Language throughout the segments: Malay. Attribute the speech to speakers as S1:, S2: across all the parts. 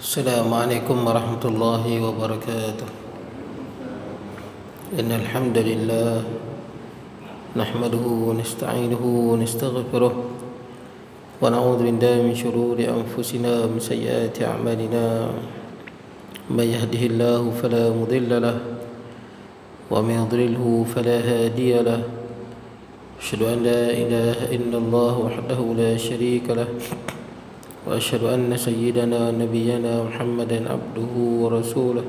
S1: السلام عليكم ورحمة الله وبركاته. إن الحمد لله نحمده ونستعينه ونستغفره ونعوذ بالله من شرور أنفسنا ومن سيئات أعمالنا. من يهده الله فلا مضل له ومن يضلله فلا هادي له. أشهد أن لا إله إلا الله وحده لا شريك له وأشهد أن سيدنا نبينا محمدا عبده ورسوله.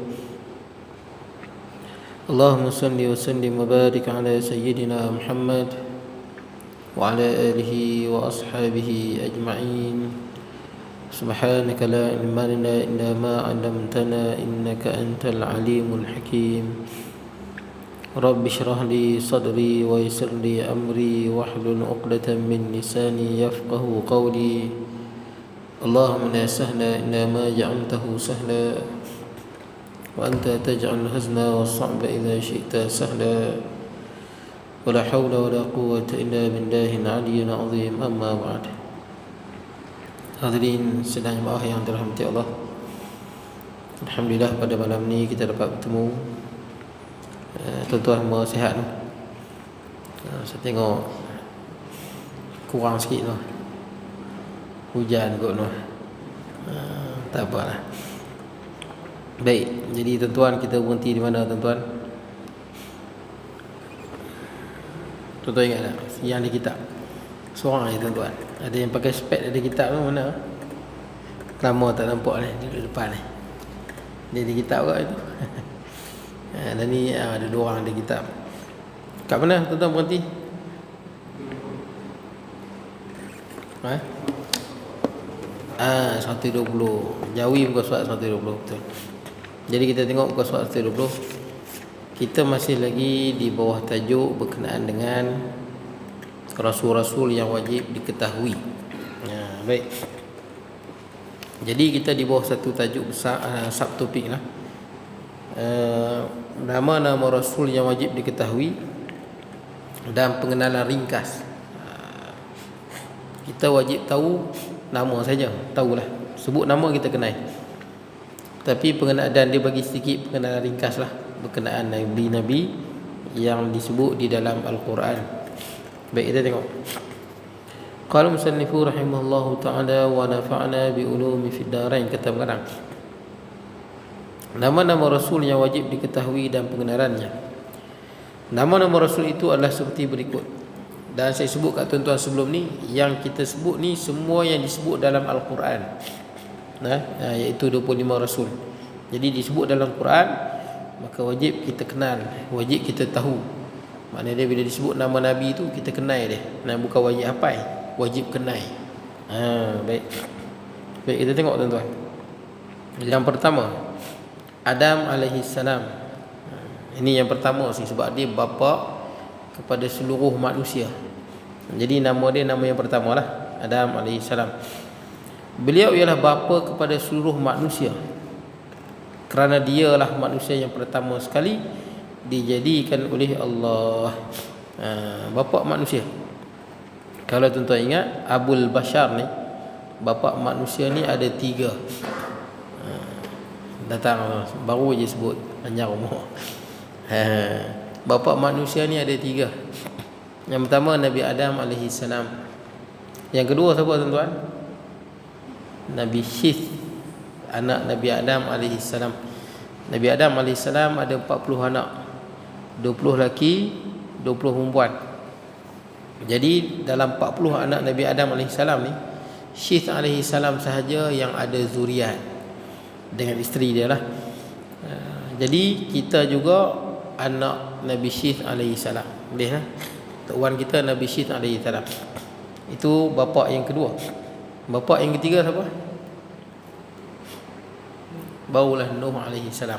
S1: اللهم صل وسلم وبارك على سيدنا محمد وعلى آله وأصحابه أجمعين. سبحانك لا علم لنا إلا ما علمتنا إنك أنت العليم الحكيم. رب اشرح لي صدري ويسر لي أمري واحلل عقدة من لساني يفقه قولي. اللهم لا سهل إلا ما جعلته سهلا وأنت تجعل الحزن والصعب إذا شئت سهلا. ولا حول ولا قوة إلا بالله العلي العظيم. أما بعد. Hadirin sedang jemaah yang dirahmati Allah, alhamdulillah pada malam ni kita dapat bertemu. Tuan-tuan semua sihat tu? Saya tengok kurang sikit tu, hujan kot tu. Tak apalah. Baik, jadi tuan-tuan, kita berhenti di mana tuan-tuan? Tuan-tuan ingat tak? Yang di kitab. Seorang je tuan-tuan. Ada yang pakai spek ada kitab tu mana? Lama tak nampak ni, di depan ni. Dia di kitab kot itu. Dan ni ada dua orang ada kitab. Kat mana tuan-tuan berhenti? Ha? 120. Jawi muka surat 120 betul. Jadi kita tengok muka surat 120. Kita masih lagi di bawah tajuk berkenaan dengan rasul-rasul yang wajib diketahui. Baik. Jadi kita di bawah satu tajuk besar, subtopik lah. Nama-nama rasul yang wajib diketahui dan pengenalan ringkas. Kita wajib tahu nama saja, tahulah. Sebut nama kita kenal. Tapi pengenalan, dan dia bagi sedikit pengenalan ringkas lah berkenaan nabi-nabi yang disebut di dalam Al-Quran. Baik, kita tengok. Qala musannifu rahimahullahu ta'ala wa nafa'na bi ulumi fid darain. Kata pengarang, nama-nama rasul yang wajib diketahui dan pengenalannya. Nama-nama rasul itu adalah seperti berikut. Dan saya sebut kat tuan-tuan sebelum ni, yang kita sebut ni semua yang disebut dalam Al-Quran, iaitu 25 rasul. Jadi disebut dalam Quran, maka wajib kita kenal, wajib kita tahu. Maknanya dia bila disebut nama Nabi tu, kita kenal dia. Bukan wajib hafal, wajib kenal. Baik. Baik, kita tengok tuan-tuan. Yang pertama, Adam alaihi salam. Ini yang pertama sih, sebab dia bapa kepada seluruh manusia. Jadi nama dia nama yang pertama lah, Adam alaihi salam. Beliau ialah bapa kepada seluruh manusia, kerana dialah manusia yang pertama sekali dijadikan oleh Allah. Bapa manusia. Kalau tuan-tuan ingat, Abul Bashar ni, bapa manusia ni ada 3. Datang baru je sebut panjang umur. Bapa manusia ni ada 3. Yang pertama Nabi Adam alaihi salam. Yang kedua siapa tuan-tuan? Nabi Syith, anak Nabi Adam alaihi salam. Nabi Adam alaihi salam ada 40 anak. 20 lelaki, 20 perempuan. Jadi dalam 40 anak Nabi Adam alaihi salam ni, Syith alaihi salam sahaja yang ada zuriat dengan isteri dia lah. Jadi kita juga anak Nabi Syith alaihi salam. Boleh lah. Tuan kita Nabi Syith alaihi salam. Itu bapa yang kedua. Bapa yang ketiga siapa? Barulah Nuh alaihi salam.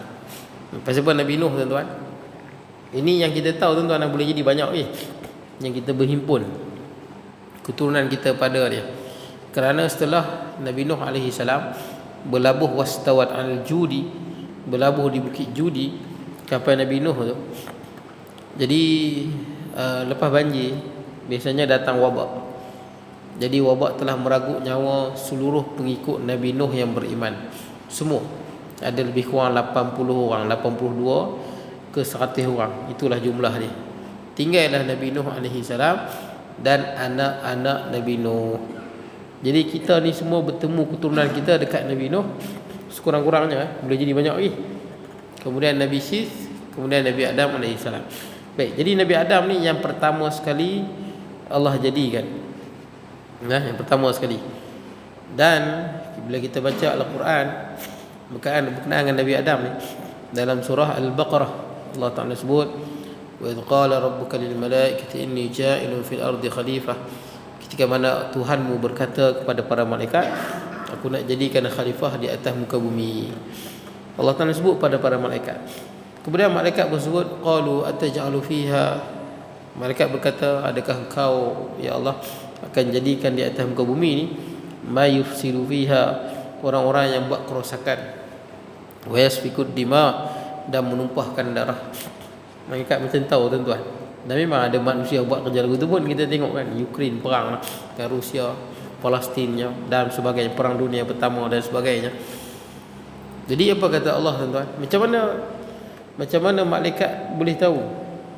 S1: Pasal apa Nabi Nuh tuan-tuan? Ini yang kita tahu tuan-tuan, yang boleh jadi banyak ni. Yang kita berhimpun keturunan kita pada dia. Kerana setelah Nabi Nuh alaihi salam berlabuh wastawat al-Judi, berlabuh di bukit Judi, kapal Nabi Nuh tu. Jadi lepas banjir biasanya datang wabak. Jadi wabak telah meragut nyawa seluruh pengikut Nabi Nuh yang beriman. Semua. Ada lebih kurang 80 orang, 82 ke 100 orang. Itulah jumlah dia. Tinggallah Nabi Nuh alaihi salam dan anak-anak Nabi Nuh. Jadi kita ni semua bertemu keturunan kita dekat Nabi Nuh sekurang-kurangnya boleh jadi banyak lagi. Kemudian Nabi Syith, kemudian Nabi Adam alaihi salam. Baik, jadi Nabi Adam ni yang pertama sekali Allah jadikan. Nah, yang pertama sekali. Dan bila kita baca Al-Quran berkenaan dengan Nabi Adam ni, dalam surah Al-Baqarah Allah Ta'ala sebut, wa idh qala rabbuka lil malaikati inni ja'ilun fil ardi khalifah. Ketika mana Tuhanmu berkata kepada para malaikat, aku nak jadikan khalifah di atas muka bumi. Allah Ta'ala sebut pada para malaikat. Kemudian malaikat bersebut, qalu ataj'alu fiha. Malaikat berkata, adakah engkau ya Allah akan jadikan di atas muka bumi ni ma yufsidu fiha, orang-orang yang buat kerosakan, wa yasfikud dima, dan menumpahkan darah. Malaikat macam tahu tuan-tuan. Dan memang ada manusia buat kerja lagu tu pun kita tengok kan, Ukraine perang lah, dan Rusia, Palestinnya dan sebagainya, perang dunia pertama dan sebagainya. Jadi apa kata Allah tuan-tuan? Macam mana malaikat boleh tahu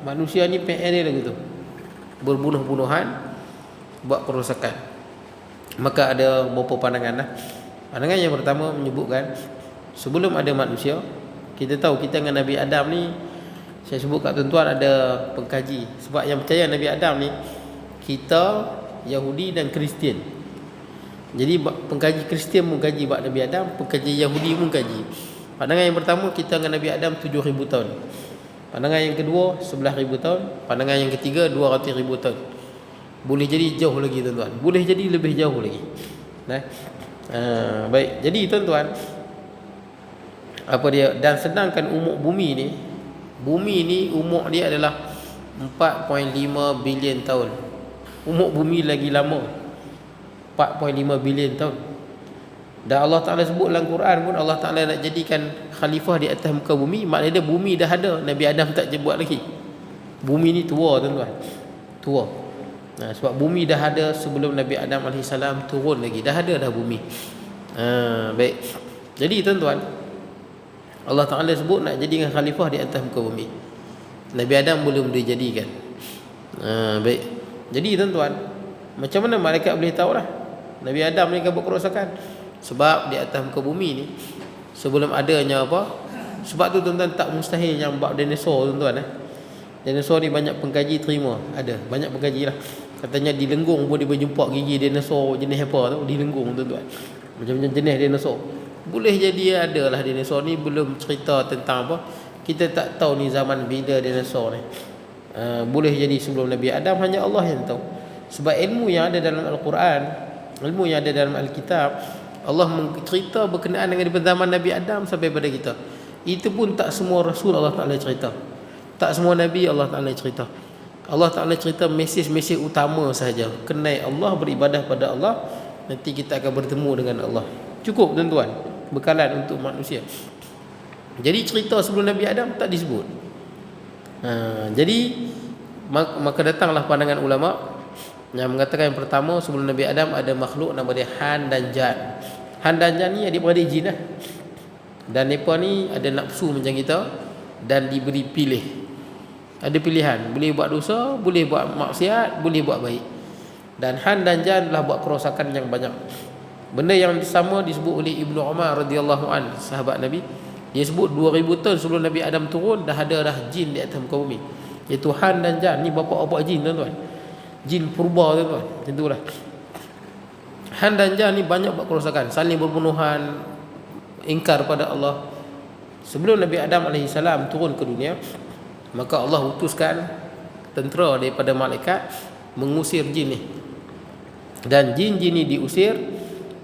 S1: manusia ni PN dia lagu tu, berbunuh-bunuhan, buat kerosakan? Maka ada beberapa pandangan lah. Pandangan yang pertama menyebutkan sebelum ada manusia, kita tahu kita dengan Nabi Adam ni, saya sebut kat tuan-tuan ada pengkaji. Sebab yang percaya Nabi Adam ni, kita Yahudi dan Kristian. Jadi pengkaji Kristian mengkaji bab Nabi Adam, pengkaji Yahudi mengkaji. Pandangan yang pertama, kita dengan Nabi Adam 7,000 tahun. Pandangan yang kedua 11,000 tahun. Pandangan yang ketiga 200,000 tahun. Boleh jadi jauh lagi tuan-tuan, boleh jadi lebih jauh lagi. Nah, baik. Jadi tuan-tuan, apa dia, dan sedangkan umur bumi ni umur dia adalah 4.5 bilion tahun. Umur bumi lagi lama, 4.5 bilion tahun. Dan Allah Ta'ala sebut dalam Quran pun, Allah Ta'ala nak jadikan khalifah di atas muka bumi. Maknanya bumi dah ada, Nabi Adam tak buat lagi. Bumi ni tua tuan-tuan, tua. Nah, sebab bumi dah ada sebelum Nabi Adam AS turun lagi. Dah ada dah bumi. Baik. Jadi tuan-tuan, Allah Ta'ala sebut nak jadikan khalifah di atas muka bumi. Nabi Adam belum dijadikan. Baik. Jadi tuan-tuan, macam mana malaikat boleh tahu lah Nabi Adam ni kan buat kerosakan? Sebab di atas muka bumi ni sebelum adanya apa? Sebab tu tuan-tuan tak mustahil yang bab dinosaur tuan-tuan. Dinosaur ni banyak pengkaji terima. Ada banyak pengkaji lah. Katanya di Lenggung pun dia berjumpa gigi dinosaur jenis apa tu, di Lenggung tuan-tuan. Macam-macam jenis dinosaur. Boleh jadi adalah dinosaur ni, belum cerita tentang apa. Kita tak tahu ni zaman bila dinosaur ni. Boleh jadi sebelum Nabi Adam, hanya Allah yang tahu. Sebab ilmu yang ada dalam Al-Quran, ilmu yang ada dalam Alkitab, Allah mencerita berkenaan dengan zaman Nabi Adam sampai pada kita. Itu pun tak semua Rasul Allah Ta'ala cerita, tak semua Nabi Allah Ta'ala cerita. Allah Ta'ala cerita mesej-mesej utama sahaja. Kenai Allah, beribadah pada Allah, nanti kita akan bertemu dengan Allah. Cukup tuan-tuan, bekalan untuk manusia. Jadi cerita sebelum Nabi Adam tak disebut. Jadi maka datanglah pandangan ulama yang mengatakan yang pertama, sebelum Nabi Adam ada makhluk nama dia Han dan Jan. Han dan Jan ni adik-beradik jin lah. Dan mereka ni ada nafsu macam kita, dan diberi pilih. Ada pilihan, boleh buat dosa, boleh buat maksiat, boleh buat baik. Dan Han dan Jan telah buat kerosakan yang banyak. Benda yang sama disebut oleh Ibnu Umar radhiyallahu an, sahabat Nabi. Dia sebut 2000 tahun sebelum Nabi Adam turun dah ada dah jin di atas muka bumi. Iaitu Han dan Jan ni bapa-bapa jin tuan-tuan. Jin purba tuan-tuan. Tentulah. Han dan Jan ni banyak buat kerosakan, saling berbunuhan, ingkar pada Allah. Sebelum Nabi Adam AS turun ke dunia, maka Allah utuskan tentera daripada malaikat mengusir jin ni. Dan jin-jin ni diusir,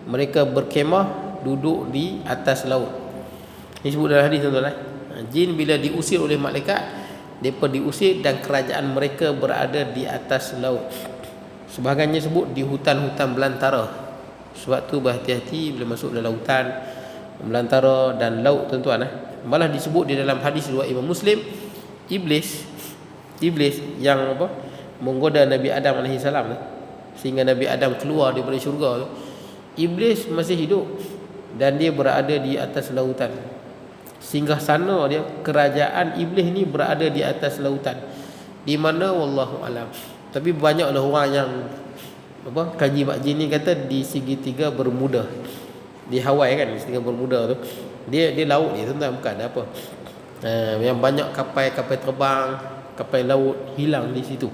S1: mereka berkemah duduk di atas laut. Ini sebut dalam hadis tuan-tuan. Jin bila diusir oleh malaikat, mereka diusir dan kerajaan mereka berada di atas laut. Sebahagiannya sebut di hutan-hutan belantara. Sebab tu berhati-hati bila masuk dalam hutan belantara dan laut tuan-tuan. Malah disebut di dalam hadis riwayat Imam Muslim, Iblis yang apa, menggoda Nabi Adam AS sehingga Nabi Adam keluar daripada syurga tu. Iblis masih hidup dan dia berada di atas lautan. Singgah sana dia, kerajaan iblis ni berada di atas lautan. Di mana wallahu alam. Tapi banyaklah orang yang kaji bab jin ni kata di segitiga Bermuda. Di Hawaii kan, segitiga Bermuda tu. Dia laut dia tuan-tuan, bukan ada apa. Yang banyak kapal terbang, kapal laut hilang di situ.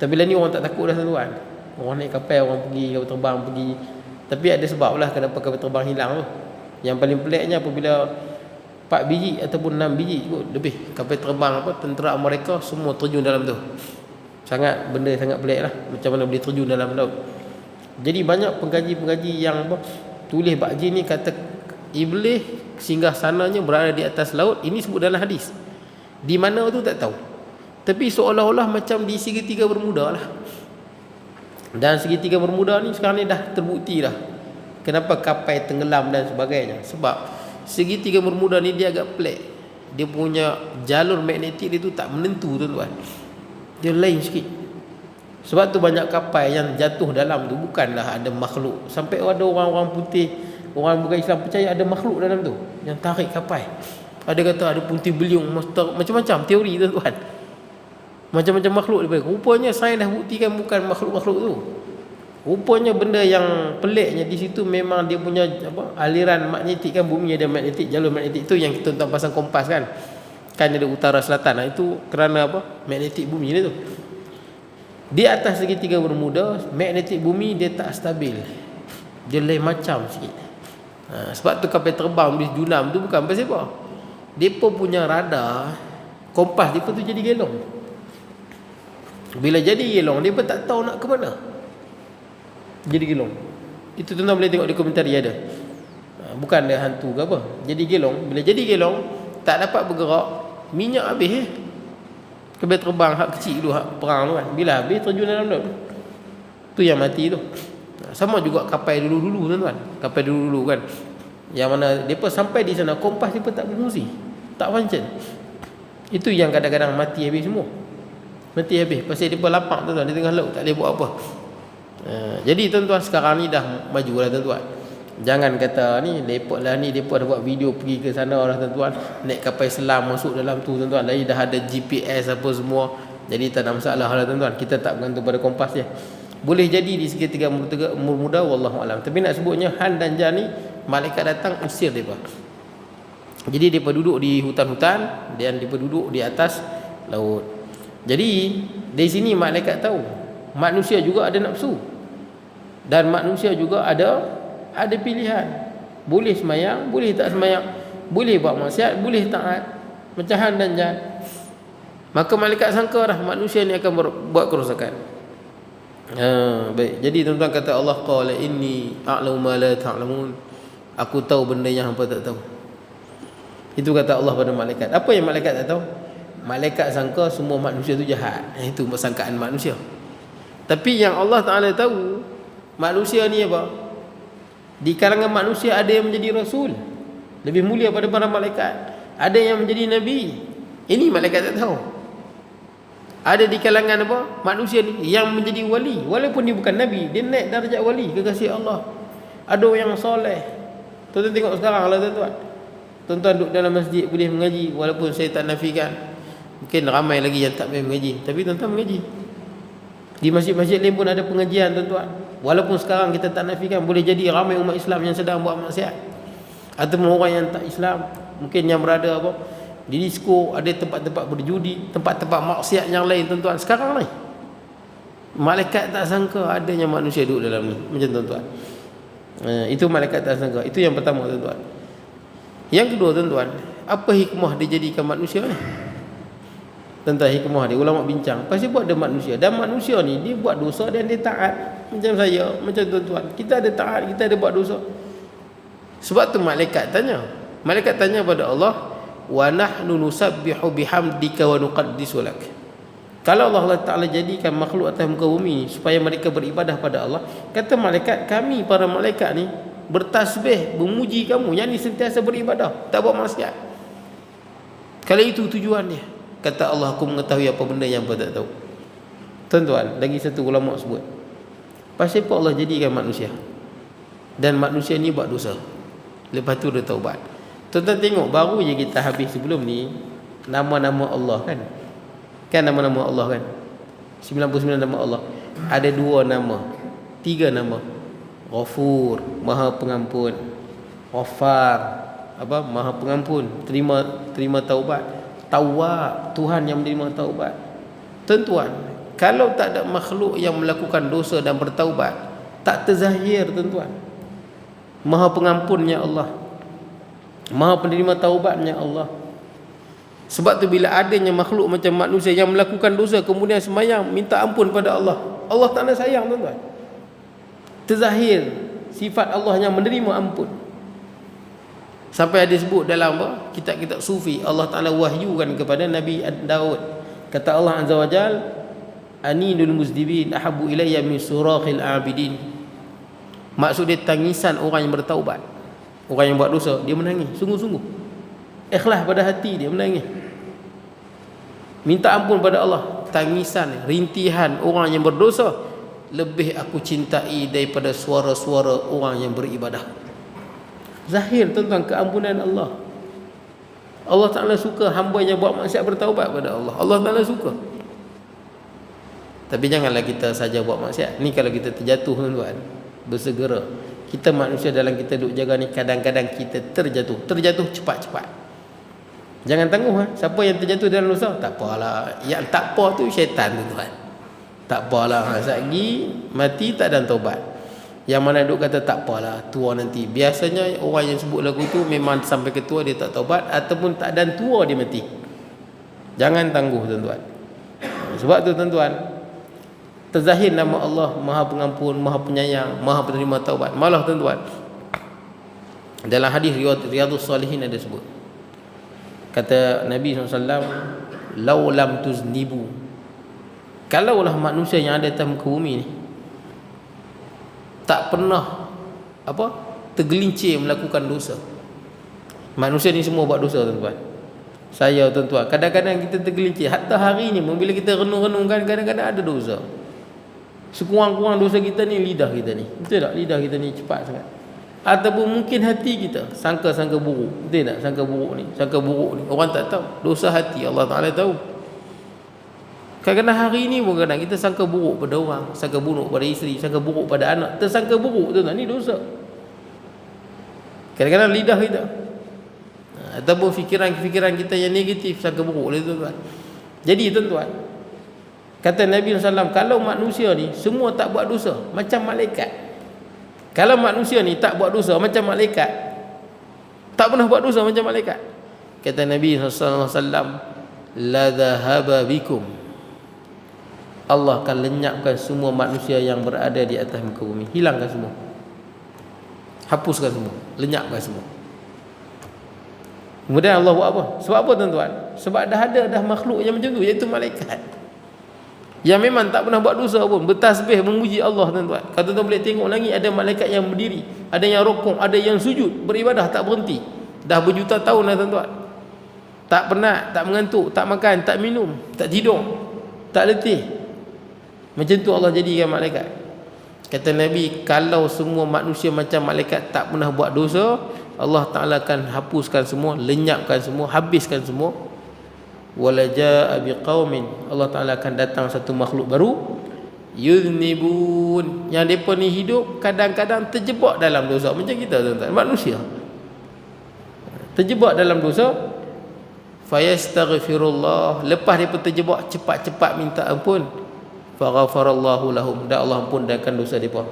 S1: Tapi lah ni orang tak takut dah tuan-tuan. Orang naik kapal, orang pergi, kapal terbang pergi. Tapi ada sebab lah kenapa kapal terbang hilang tu. Yang paling peliknya apabila 4 biji ataupun 6 biji kot lebih kapal terbang tentera mereka semua terjun dalam tu. Benda sangat pelik lah, macam mana boleh terjun dalam laut. Jadi banyak pengkaji-pengkaji yang tulis bab jin ni kata iblis singgah sananya berada di atas laut. Ini sebut dalam hadis. Di mana tu tak tahu. Tapi seolah-olah macam di segitiga Bermuda lah. Dan segitiga Bermuda ni sekarang ni dah terbukti dah kenapa kapal tenggelam dan sebagainya. Sebab segitiga Bermuda ni dia agak pelik. Dia punya jalur magnetik dia tu tak menentu tuan-tuan. Dia lain sikit. Sebab tu banyak kapal yang jatuh dalam tu bukanlah ada makhluk. Sampai ada orang-orang putih, orang bukan Islam percaya ada makhluk dalam tu yang tarik kapal. Ada kata ada punti beliung, macam-macam teori tuan-tuan. Macam-macam makhluk daripada. Rupanya sains dah buktikan bukan makhluk-makhluk tu. Rupanya benda yang peliknya di situ memang dia punya aliran magnetik kan, bumi ada magnetik, jalur magnetik tu yang kita tuan pasang kompas kan. Kan ada utara selatan. Itu kerana magnetik bumi dia tu. Di atas segitiga Bermuda, magnetik bumi dia tak stabil. Dia lain macam sikit. Sebab tu kapal terbang di Junam tu bukan pasal apa. Depa punya radar kompas depa tu jadi gelong. Bila jadi gelong, depa tak tahu nak ke mana. Jadi gelong. Itu tuan-tuan boleh tengok di komentari ada. Bukan ada hantu ke apa. Jadi gelong. Bila jadi gelong, tak dapat bergerak, minyak habis kapal terbang hak kecil dulu, hak perang tu kan. Bila habis terjun dalam laut. Tu yang mati tu. Sama juga kapal dulu-dulu tuan-tuan. Kapal dulu-dulu kan. Yang mana depa sampai di sana kompas depa tak berfungsi. Tak function. Itu yang kadang-kadang mati habis semua. Mati habis pasal depa lapang tuan-tuan di tengah laut, tak boleh buat apa. Jadi tuan-tuan sekarang ni dah majulah tuan-tuan. Jangan kata ni depa lah ni depa dah buat video pergi ke sana lah tuan-tuan, naik kapal selam masuk dalam tu tuan-tuan. Lagi dah ada GPS apa semua. Jadi tak ada masalah lah tuan-tuan. Kita tak bergantung pada kompas je. Boleh jadi di segitiga Bermuda wallahu alam. Tapi nak sebutnya Han dan Jan ni malaikat datang usir depa. Jadi depa duduk di hutan-hutan dan depa duduk di atas laut. Jadi dari sini malaikat tahu manusia juga ada nafsu. Dan manusia juga ada pilihan. Boleh semayang, boleh tak semayang. Boleh buat maksiat, boleh taat. Macam Han dan Jan. Maka malaikat sangka dah manusia ni akan buat kerosakan. Baik. Jadi tuan-tuan kata Allah qala inni a'lamu ma la ta'lamun. Aku tahu benda yang hangpa tak tahu. Itu kata Allah pada malaikat. Apa yang malaikat tak tahu? Malaikat sangka semua manusia tu jahat. Itu sangkaan manusia. Tapi yang Allah Ta'ala tahu, manusia ni apa? Di kalangan manusia ada yang menjadi rasul, lebih mulia pada para malaikat. Ada yang menjadi nabi. Ini malaikat tak tahu. Ada di kalangan apa? Manusia ni yang menjadi wali. Walaupun dia bukan nabi, dia naik darjat wali, kekasih Allah. Ada yang soleh. Tuan-tuan tengok sekarang lah tuan-tuan. Tuan-tuan duduk dalam masjid boleh mengaji. Walaupun saya tak nafikan, mungkin ramai lagi yang tak boleh mengaji, tapi tuan-tuan mengaji. Di masjid-masjid lain pun ada pengajian tuan-tuan. Walaupun sekarang kita tak nafikan, boleh jadi ramai umat Islam yang sedang buat maksiat. Atau orang yang tak Islam, mungkin yang berada di disko, ada tempat-tempat berjudi, tempat-tempat maksiat yang lain tuan-tuan. Sekarang ni malaikat tak sangka adanya manusia duduk dalam ni. Macam tuan-tuan. Itu malaikat tak sangka. Itu yang pertama tuan-tuan. Yang kedua tuan-tuan, apa hikmah dijadikan manusia ni? Tentang hikmah dia, ulama bincang. Pasal buat ada manusia. Dan manusia ni dia buat dosa dan dia taat. Macam saya, macam tuan-tuan. Kita ada taat, kita ada buat dosa. Sebab tu malaikat tanya. Malaikat tanya pada Allah, wa nahnu nusabbihu bihamdika wa nuqaddisu lak. Kalau Allah Ta'ala jadikan makhluk atas muka bumi supaya mereka beribadah pada Allah, kata malaikat, kami para malaikat ni bertasbih, memuji kamu, yang ni sentiasa beribadah, tak buat maksiat. Kalau itu tujuan dia, kata Allah, aku mengetahui apa benda yang kau tak tahu. Tuan-tuan, lagi satu ulama sebut, pasal apa Allah jadikan manusia? Dan manusia ni buat dosa. Lepas tu dia taubat. Tuan-tuan tengok, baru je kita habis sebelum ni nama-nama Allah kan. Kan nama-nama Allah kan, 99 nama Allah. Ada 2 nama, 3 nama. Ghafur, Maha Pengampun. Ghaffar, Maha Pengampun, terima taubat. Tawwab, Tuhan yang menerima taubat. Tuan-tuan, kalau tak ada makhluk yang melakukan dosa dan bertaubat, tak terzahir tuan-tuan. Maha Pengampunnya Allah, Maha Penerima taubatnya Allah. Sebab tu bila adanya makhluk macam manusia yang melakukan dosa kemudian sembahyang minta ampun pada Allah, Allah Ta'ala sayang tuan-tuan. Terzahir sifat Allah yang menerima ampun. Sampai ada sebut dalam kitab-kitab sufi, Allah Ta'ala wahyukan kepada Nabi Daud. Kata Allah Azza wa Jal, aninul muzdibin ahabu ilayya min surakhil abidin. Maksud dia tangisan orang yang bertaubat. Orang yang buat dosa, dia menangis sungguh-sungguh, ikhlas pada hati dia menangis, minta ampun pada Allah. Tangisan, rintihan orang yang berdosa lebih aku cintai daripada suara-suara orang yang beribadah. Zahir tuan-tuan keampunan Allah. Allah Ta'ala suka hamba yang buat maksiat bertaubat pada Allah. Allah Ta'ala suka. Tapi janganlah kita saja buat maksiat. Ni kalau kita terjatuh tuan-tuan, bersegera. Kita manusia dalam kita duk jaga ni, kadang-kadang kita terjatuh cepat-cepat. Jangan tangguh siapa yang terjatuh dalam dosa, tak apalah. Yang tak apa tu syaitan tuan-tuan. Tak apalah, satgi mati tak ada taubat. Yang mana duk kata tak apalah, tua nanti. Biasanya orang yang sebut lagu tu memang sampai ke tua dia tak taubat, ataupun tak dan tua dia mati. Jangan tangguh tuan-tuan. Sebab tu tuan-tuan, terzahir nama Allah Maha Pengampun, Maha Penyayang, Maha Penerima taubat. Malah tuan-tuan, dalam hadis Riyadhus Salihin ada sebut, kata Nabi SAW, lau lam tuznibu, kalaulah manusia yang ada atas muka bumi ni tak pernah tergelincir melakukan dosa. Manusia ni semua buat dosa tuan-tuan. Saya tuan-tuan, kadang-kadang kita tergelincir. Hatta hari ni bila kita renung-renungkan, kadang-kadang ada dosa. Sekurang-kurang dosa kita ni lidah kita ni. Betul tak? Lidah kita ni cepat sangat. Ataupun mungkin hati kita sangka-sangka buruk. Betul tak? Sangka buruk ni, sangka buruk ni. Orang tak tahu. Dosa hati Allah Ta'ala tahu. Kadang-kadang hari ni pun kadang kita sangka buruk pada orang, sangka buruk pada isteri, sangka buruk pada anak. Tersangka buruk tuan-tuan, ni dosa. Kadang-kadang lidah kita, ataupun fikiran-fikiran kita yang negatif, sangka buruk tuan-tuan. Jadi tuan-tuan, kata Nabi SAW, kalau manusia ni semua tak buat dosa macam malaikat. Kalau manusia ni tak buat dosa macam malaikat, tak pernah buat dosa macam malaikat, kata Nabi SAW, la dhahaba bikum, Allah akan lenyapkan semua manusia yang berada di atas muka bumi. Hilangkan semua, hapuskan semua, lenyapkan semua. Kemudian Allah buat apa? Sebab apa tuan-tuan? Sebab dah ada makhluk yang macam tu, iaitu malaikat, yang memang tak pernah buat dosa pun, bertasbih memuji Allah tuan-tuan. Kalau tuan-tuan boleh tengok lagi, ada malaikat yang berdiri, ada yang rokok, ada yang sujud, beribadah tak berhenti. Dah berjuta tahun dah tuan-tuan. Tak penat, tak mengantuk, tak makan, tak minum, tak tidur, tak letih. Macam tu Allah jadikan malaikat. Kata Nabi, kalau semua manusia macam malaikat tak pernah buat dosa, Allah Ta'ala akan hapuskan semua, lenyapkan semua, habiskan semua. Wala jaa biqaumin, Allah Ta'ala akan datang satu makhluk baru, yuznibun, yang depa ni hidup kadang-kadang terjebak dalam dosa macam kita tuan-tuan, manusia terjebak dalam dosa. Fayastaghfirullah, lepas depa terjebak, cepat-cepat minta ampun. Faghfarallahu lahum, dan Allah ampunkan dosa depa.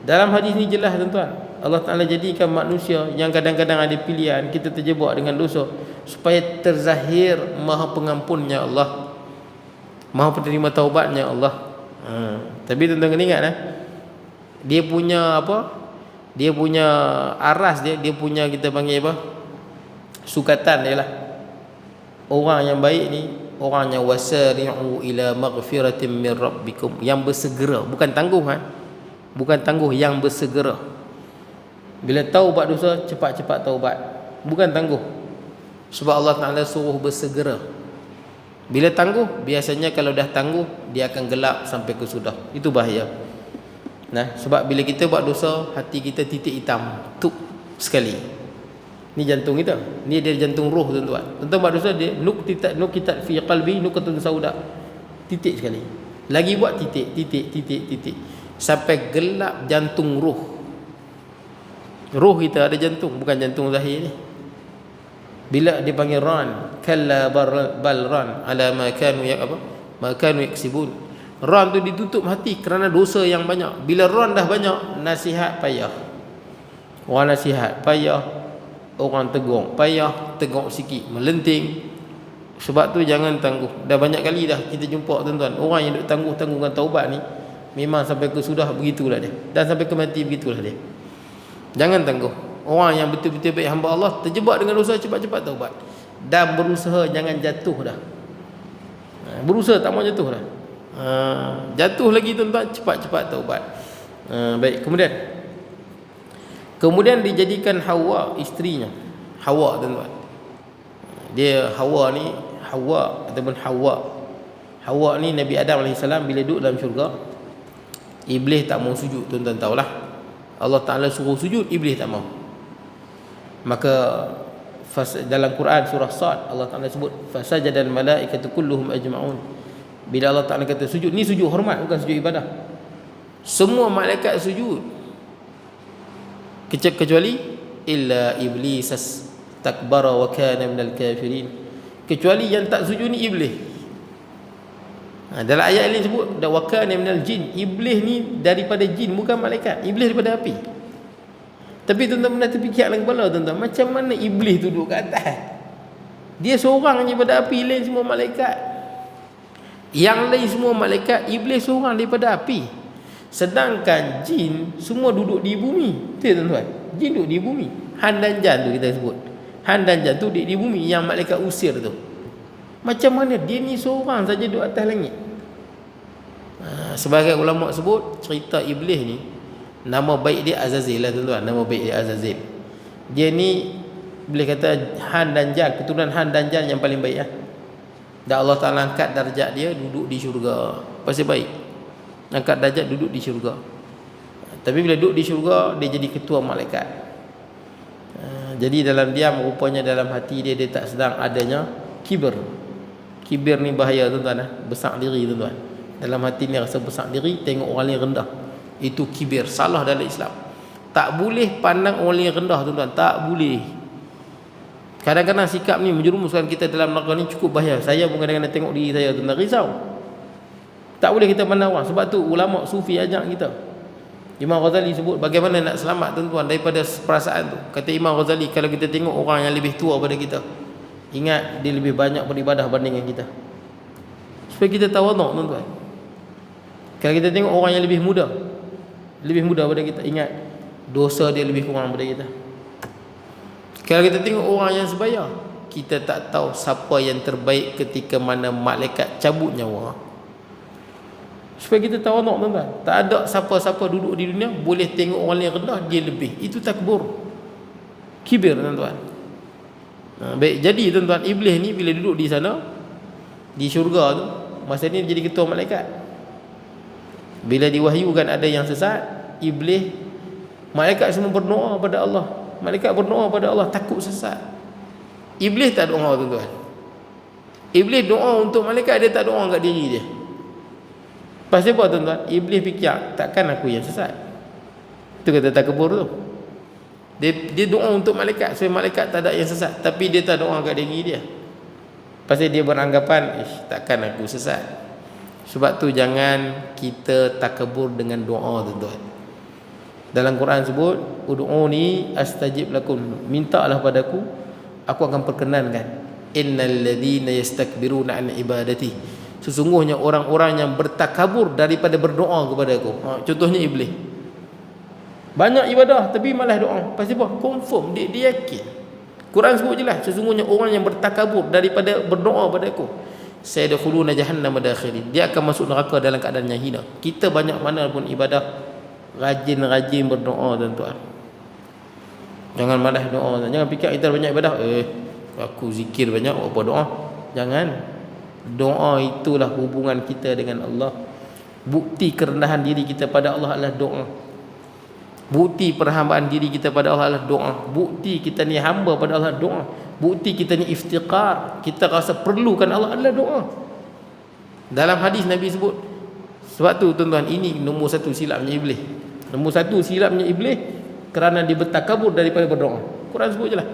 S1: Dalam hadis ni jelas tuan-tuan, Allah Ta'ala jadikan manusia yang kadang-kadang ada pilihan, kita terjebak dengan dosa, supaya terzahir Maha Pengampunnya Allah, Maha Penerima taubatnya Allah. Tapi tuan-tuan kena ingat dia punya dia punya aras dia punya, kita panggil sukatan dia lah. Orang yang baik ni, orang yang wasari'u ila maghfiratin min rabbikum, yang bersegera, bukan tangguh bukan tangguh, yang bersegera. Bila tahu buat dosa, cepat-cepat taubat, bukan tangguh. Sebab Allah Ta'ala suruh bersegera. Bila tangguh, biasanya kalau dah tangguh, dia akan gelap sampai ke sudah. Itu bahaya. Sebab bila kita buat dosa, hati kita titik hitam, tuk sekali. Ni jantung kita. Ni dia jantung roh tuan-tuan. Tuan-tuan buat dosa dia nukitat fi qalbi nukatun sauda. Titik sekali. Lagi buat titik. Sampai gelap jantung roh. Roh kita ada jantung, bukan jantung zahir ni. Bila dia panggil ran, kalla bal ran ala ma kanu yaksibun. Ran tu ditutup hati kerana dosa yang banyak. Bila ran dah banyak, nasihat payah. Orang nasihat payah, orang tegur payah, tegur sikit melenting. Sebab tu jangan tangguh. Dah banyak kali dah kita jumpa tuan-tuan, orang yang duk tangguh-tangguhkan taubat ni memang sampai ke sudah begitulah dia, dan sampai ke mati begitulah dia. Jangan tangguh. Orang yang betul-betul baik hamba Allah terjebak dengan dosa, cepat-cepat taubat dan berusaha jangan jatuh dah. Berusaha tak mau jatuh dah. Jatuh lagi tuan-tuan, cepat-cepat taubat. Baik, kemudian dijadikan Hawa isterinya. Hawa tuan-tuan. Dia Hawa ni, Hawa ataupun Hawa ni Nabi Adam AS bila duduk dalam syurga, Iblis tak mau sujud. Tuan-tuan tahulah, Allah Ta'ala suruh sujud, Iblis tak mau. Maka dalam Quran surah Sad, Allah Ta'ala sebut fasajadal malaikatu kulluhum ajma'un. Bila Allah Ta'ala kata sujud, ni sujud hormat, bukan sujud ibadah. Semua malaikat sujud kecuali illa iblis takbara wa kana minal kafirin. Kecuali yang tak sujud ni iblis. Dalam ayat ini sebut wa kana minal jin. Iblis ni daripada jin, bukan malaikat. Iblis daripada api. Tapi tuan-tuan pernah terfikir dalam kepala tuan-tuan, macam mana iblis duduk kat atas? Dia seorang je daripada api, lain semua malaikat. Yang lain semua malaikat, iblis seorang daripada api. Sedangkan jin semua duduk di bumi. Betul tuan-tuan? Jin duduk di bumi. Han dan Jan tu kita sebut. Han dan Jan tu duduk di bumi, yang malaikat usir tu. Macam mana dia ni seorang saja duduk atas langit? Sebagai ulama sebut, cerita iblis ni, nama baik dia Azazil lah tuan-tuan. Nama baik dia Azazil. Dia ni boleh kata Han dan Jan, keturunan Han dan Jan yang paling baik lah. Dan Allah Ta'ala angkat darjat dia, duduk di syurga. Pasti baik. Angkat darjat, duduk di syurga. Tapi bila duduk di syurga, dia jadi ketua malaikat. Jadi dalam diam, rupanya dalam hati dia tak sedang adanya kibir. Kibir ni bahaya tuan-tuan. Besar diri tuan-tuan. Dalam hati ni rasa besar diri, tengok orang lain rendah. Itu kibir, salah dalam Islam. Tak boleh pandang orang lain rendah tuan-tuan, tak boleh. Kadang-kadang sikap ni menjerumuskan kita dalam neraka ni cukup bahaya. Saya pun kadang-kadang tengok diri saya tuan-tuan, risau. Tak boleh kita pandang orang. Sebab tu ulama sufi ajak kita. Imam Ghazali sebut bagaimana nak selamat tuan-tuan daripada perasaan tu. Kata Imam Ghazali, kalau kita tengok orang yang lebih tua pada kita, ingat dia lebih banyak beribadah bandingkan kita, supaya kita tawaduk tuan-tuan. Kalau kita tengok orang yang lebih muda pada kita, ingat dosa dia lebih kurang pada kita. Kalau kita tengok orang yang sebaya, kita tak tahu siapa yang terbaik ketika mana malaikat cabut nyawa. Supaya kita tawaduk tuan-tuan. Tak ada siapa-siapa duduk di dunia boleh tengok orang yang rendah dia lebih. Itu takbur, kibir tuan-tuan. Baik, jadi tuan-tuan, iblis ni bila duduk di sana di syurga tu, masa ni jadi ketua malaikat. Bila diwahyukan ada yang sesat, iblis, malaikat semua berdoa pada Allah. Malaikat berdoa pada Allah, takut sesat. Iblis tak doa tuan-tuan. Iblis doa untuk malaikat, dia tak doa kat diri dia. Pasal apa tuan-tuan? Iblis fikir, takkan aku yang sesat. Itu kata takabur tu. Dia doa untuk malaikat supaya malaikat tak ada yang sesat, tapi dia tak doa kat diri dia. Pasal dia beranggapan, takkan aku sesat. Sebab tu jangan kita takabur dengan doa tuan-tuan. Dalam Quran sebut, ud'uni astajib lakum, mintalah padaku, aku akan perkenankan. Innal ladzina yastakbiruna an ibadati, sesungguhnya orang-orang yang bertakabur daripada berdoa kepada aku. Contohnya iblis. Banyak ibadah tapi malah doa. Pasal apa? Confirm, dia yakin. Quran sebut jelas, sesungguhnya orang yang bertakabur daripada berdoa pada aku, sayadkhuluna jahannam madakhirin, dia akan masuk neraka dalam keadaan yang hina. Kita banyak mana pun ibadah, rajin-rajin berdoa tuan-tuan. Jangan malas doa. Jangan fikir kita banyak ibadah, aku zikir banyak, apa doa. Jangan. Doa itulah hubungan kita dengan Allah. Bukti kerendahan diri kita pada Allah adalah doa. Bukti perhambaan diri kita pada Allah adalah doa. Bukti kita ni hamba pada Allah, doa. Bukti kita ni iftiqar, kita rasa perlukan Allah, adalah doa. Dalam hadis Nabi sebut. Sebab tu tuan-tuan, ini nombor satu silapnya iblis. Nombor satu silapnya iblis kerana dia bertakabur daripada berdoa. Quran sebut je lah.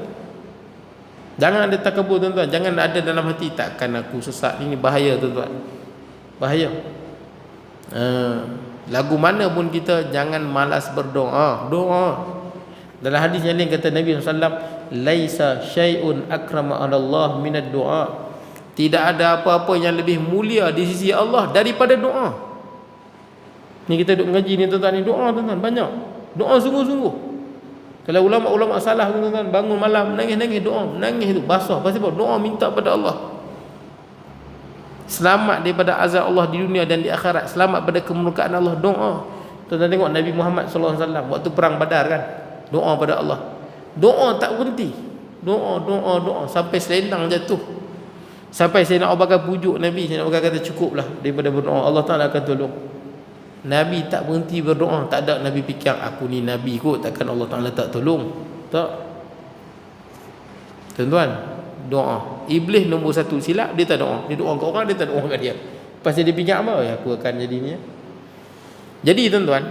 S1: Jangan ada takabur tuan-tuan. Jangan ada dalam hati, takkan aku sesat. Ini bahaya tuan-tuan. Bahaya. Lagu mana pun kita jangan malas berdoa. Doa. Dalam hadis yang lain kata Nabi SAW, laisa syai'un akrama 'ala Allah minad doa. Tidak ada apa-apa yang lebih mulia di sisi Allah daripada doa. Ni kita duk mengaji ni tuan-tuan, ni doa tuan-tuan banyak. Doa sungguh-sungguh. Kalau ulama-ulama salah tuan-tuan, bangun malam nangis-nangis doa, nangis tu basah. Pasal apa? Doa minta pada Allah. Selamat daripada azab Allah di dunia dan di akhirat, selamat pada kemurkaan Allah. Doa. Tuan-tuan tengok Nabi Muhammad SAW waktu perang Badar kan, doa pada Allah. Doa tak berhenti. Doa sampai selendang jatuh. Sampai Sayyidina Abu Bakar pujuk Nabi. Sayyidina Abu Bakar kata cukuplah daripada berdoa, Allah Ta'ala akan tolong. Nabi tak berhenti berdoa. Tak ada Nabi fikir aku ni Nabi kot, takkan Allah Ta'ala tak tolong. Tak. Tuan-tuan, doa. Iblis nombor satu silap, dia tak doa. Dia doa ke orang, dia tak doa ke dia. Pasal dia fikir apa? Ya, aku akan jadi ni. Jadi tuan-tuan,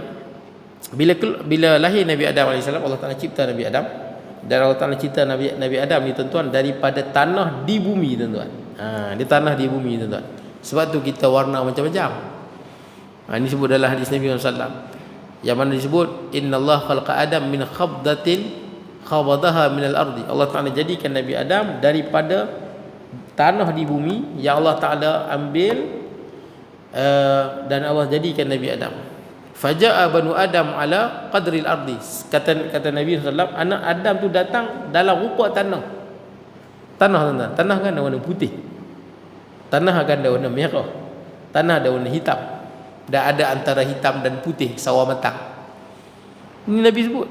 S1: bila lahir Nabi Adam AS, Allah Ta'ala cipta Nabi Adam. Dan Allah Ta'ala cipta Nabi Adam ni tuan-tuan daripada tanah di bumi tuan-tuan. Dia tanah di bumi tuan-tuan. Sebab tu kita warna macam-macam. Ini sebut dalam hadis Nabi SAW, yang mana disebut innallaha khalaqa Adam min khabdatin khabadaha minal ardi. Allah Ta'ala jadikan Nabi Adam daripada tanah di bumi yang Allah Ta'ala ambil, dan Allah jadikan Nabi Adam. Faja'a banu Adam ala qadril ardi. Kata Nabi SAW, anak Adam tu datang dalam rupa tanah. Tanah tuan-tuan, tanah kan ada warna putih, tanah kan ada warna merah, tanah ada warna hitam. Dan ada antara hitam dan putih, sawah matang. Ini Nabi sebut.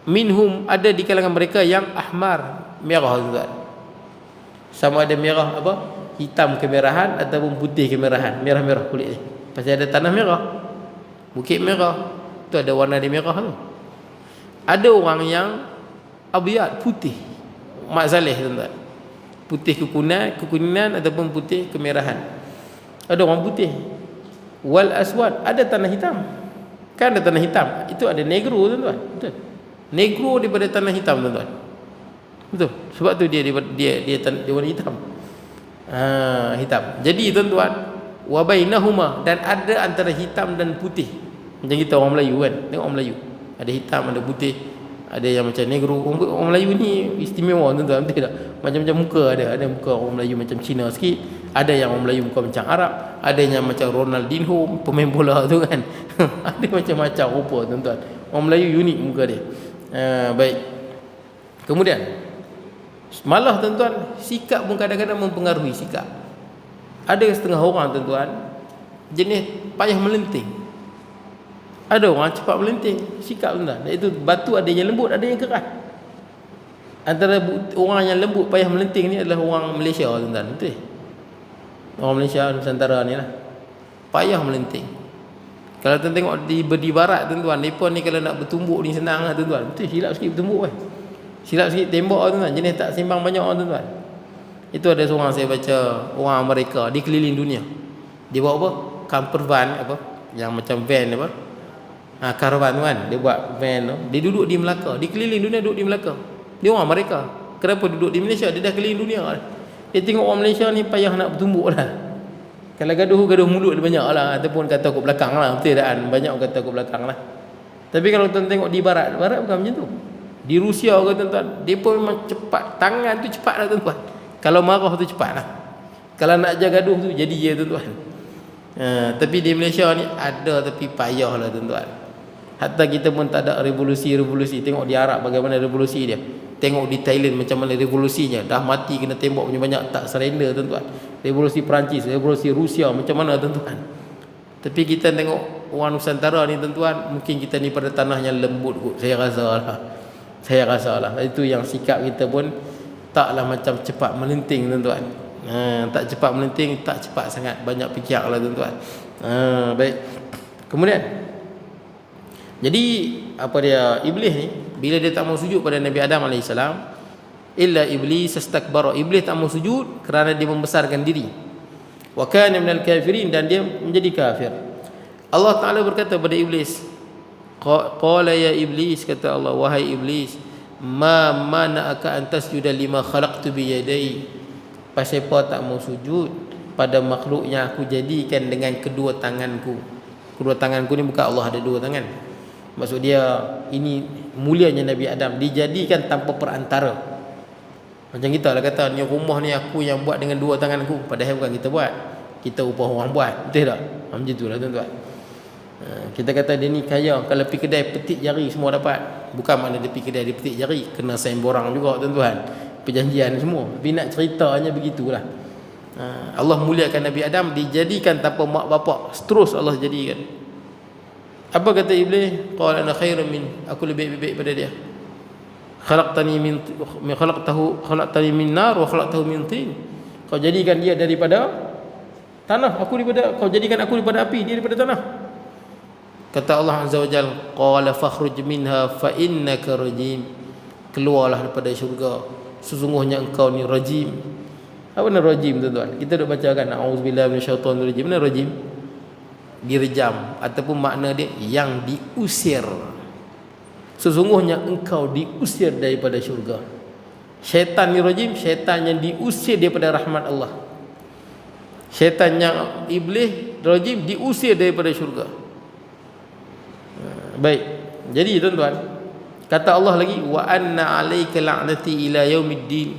S1: Minhum, ada di kalangan mereka yang ahmar, merah tuan. Sama ada merah apa? Hitam kemerahan ataupun putih kemerahan. Merah-merah kulit ni. Pasal ada tanah merah, bukit merah, tu ada warna dia merah tu. Ada orang yang abyad, putih, mak saleh tuan-tuan. Putih kekuningan ataupun putih kemerahan. Ada orang putih. Wal aswad, ada tanah hitam. Kan ada tanah hitam. Itu ada negro tuan-tuan. Betul. Negro daripada tanah hitam tuan-tuan. Betul. Sebab tu dia warna hitam. Hitam. Jadi tuan-tuan, wa bainahuma, dan ada antara hitam dan putih. Macam kita orang Melayu kan. Tengok orang Melayu. Ada hitam, ada putih. Ada yang macam negro. Orang Melayu ni istimewa tuan-tuan. Betul tak? Macam-macam muka ada. Ada muka orang Melayu macam Cina sikit. Ada yang orang Melayu muka macam Arab. Ada yang macam Ronaldinho, pemain bola tu kan. Ada macam-macam rupa tuan-tuan. Orang Melayu unik muka dia. Baik. Kemudian malah tuan-tuan, sikap pun kadang-kadang mempengaruhi sikap. Ada setengah orang tuan-tuan jenis payah melenting. Ada orang cepat melenting sikap tuan-tuan. Iaitu batu ada yang lembut, ada yang keras. Antara orang yang lembut payah melenting ni adalah orang Malaysia tuan-tuan. Betul? Orang Malaysia Nusantara ni lah, payah melenting. Kalau tuan tengok di barat tuan-tuan, mereka ni kalau nak bertumbuk ni senang lah tuan-tuan. Betul, silap sikit bertumbuk kan. Silap sikit tembak tuan-tuan. Jenis tak sembang banyak tuan-tuan. Itu ada seorang saya baca, orang Amerika, dia keliling dunia. Dia buat apa? Camper van apa? Yang macam van apa? Caravan kan. Dia buat van tu. Dia duduk di Melaka. Dia keliling dunia duduk di Melaka. Dia orang Amerika. Kenapa duduk di Malaysia? Dia dah keliling dunia lah. Dia tengok orang Malaysia ni payah nak bertumbuk lah. Kalau gaduh mulut dia banyak lah. Ataupun kata kat belakang lah. Betul tak kan? Banyak kata kat belakang lah. Tapi kalau tuan tengok di barat bukan macam tu. Di Rusia ke tuan-tuan, dia pun memang cepat. Tangan tu cepat lah tuan-tuan. Kalau marah tu cepat lah. Kalau nak jaga gaduh tu jadi je tuan-tuan. Tapi di Malaysia ni ada tapi payah lah tuan-tuan. Hatta kita pun tak ada revolusi. Tengok di Arab bagaimana revolusi dia. Tengok di Thailand macam mana revolusinya. Dah mati kena tembak banyak-banyak, tak surrender tuan-tuan. Revolusi Perancis, revolusi Rusia macam mana tuan-tuan. Tapi kita tengok orang Nusantara ni tuan-tuan, mungkin kita ni pada tanah yang lembut kot. Saya rasa lah. Itu yang sikap kita pun taklah macam cepat melenting tuan-tuan. Tak cepat melenting, tak cepat sangat banyak fikir lah tuan-tuan. Baik. Kemudian Jadi apa dia iblis ni, bila dia tak mau sujud pada Nabi Adam alaihissalam, illa iblis istakbara, iblis tak mau sujud kerana dia membesarkan diri, wa kana minal kafirin, dan dia menjadi kafir. Allah Taala berkata pada iblis, qala ya iblis, kata Allah, wahai iblis, ma mana'aka an tasjuda lima khalaqtu bi yadai, pasal apa tak mau sujud pada makhluk yang aku jadikan dengan kedua tanganku. Kedua tanganku ni bukan Allah ada dua tangan, maksud dia ini mulianya Nabi Adam, dijadikan tanpa perantara. Macam kita lah kata, ni rumah ni aku yang buat dengan dua tanganku, padahal bukan kita buat, kita upah orang buat, betul tak? Macam itulah tuan-tuan. Kita kata dia ni kaya, kalau pergi kedai petik jari semua dapat, bukan makna dia pergi kedai dia petik jari, kena sign borang juga tuan-tuan, perjanjian semua. Tapi nak ceritanya begitulah. Allah muliakan Nabi Adam, dijadikan tanpa mak bapak, terus Allah jadikan. Apa kata iblis? Qala ana khairun min, aku lebih baik pada dia. Khalaqtani min nar wa khalaqtahu min tin. Kau jadikan dia daripada tanah, aku daripada, kau jadikan aku daripada api, dia daripada tanah. Kata Allah Azza wa Jalla, qala fakhruj minha fa innaka rajim, keluarlah daripada syurga, sesungguhnya engkau ni rajim. Apa nama rajim tuan-tuan? Kita duk baca kan, auzubillahi minasyaitonir rajim. Mana rajim? Direjam, ataupun makna dia yang diusir. Sesungguhnya engkau diusir daripada syurga. Syaitan ni rajim, syaitan yang diusir daripada rahmat Allah. Syaitan yang iblis rajim diusir daripada syurga. Baik. Jadi tuan-tuan, kata Allah lagi, wa anna 'alaika la'nati ila yaumiddin.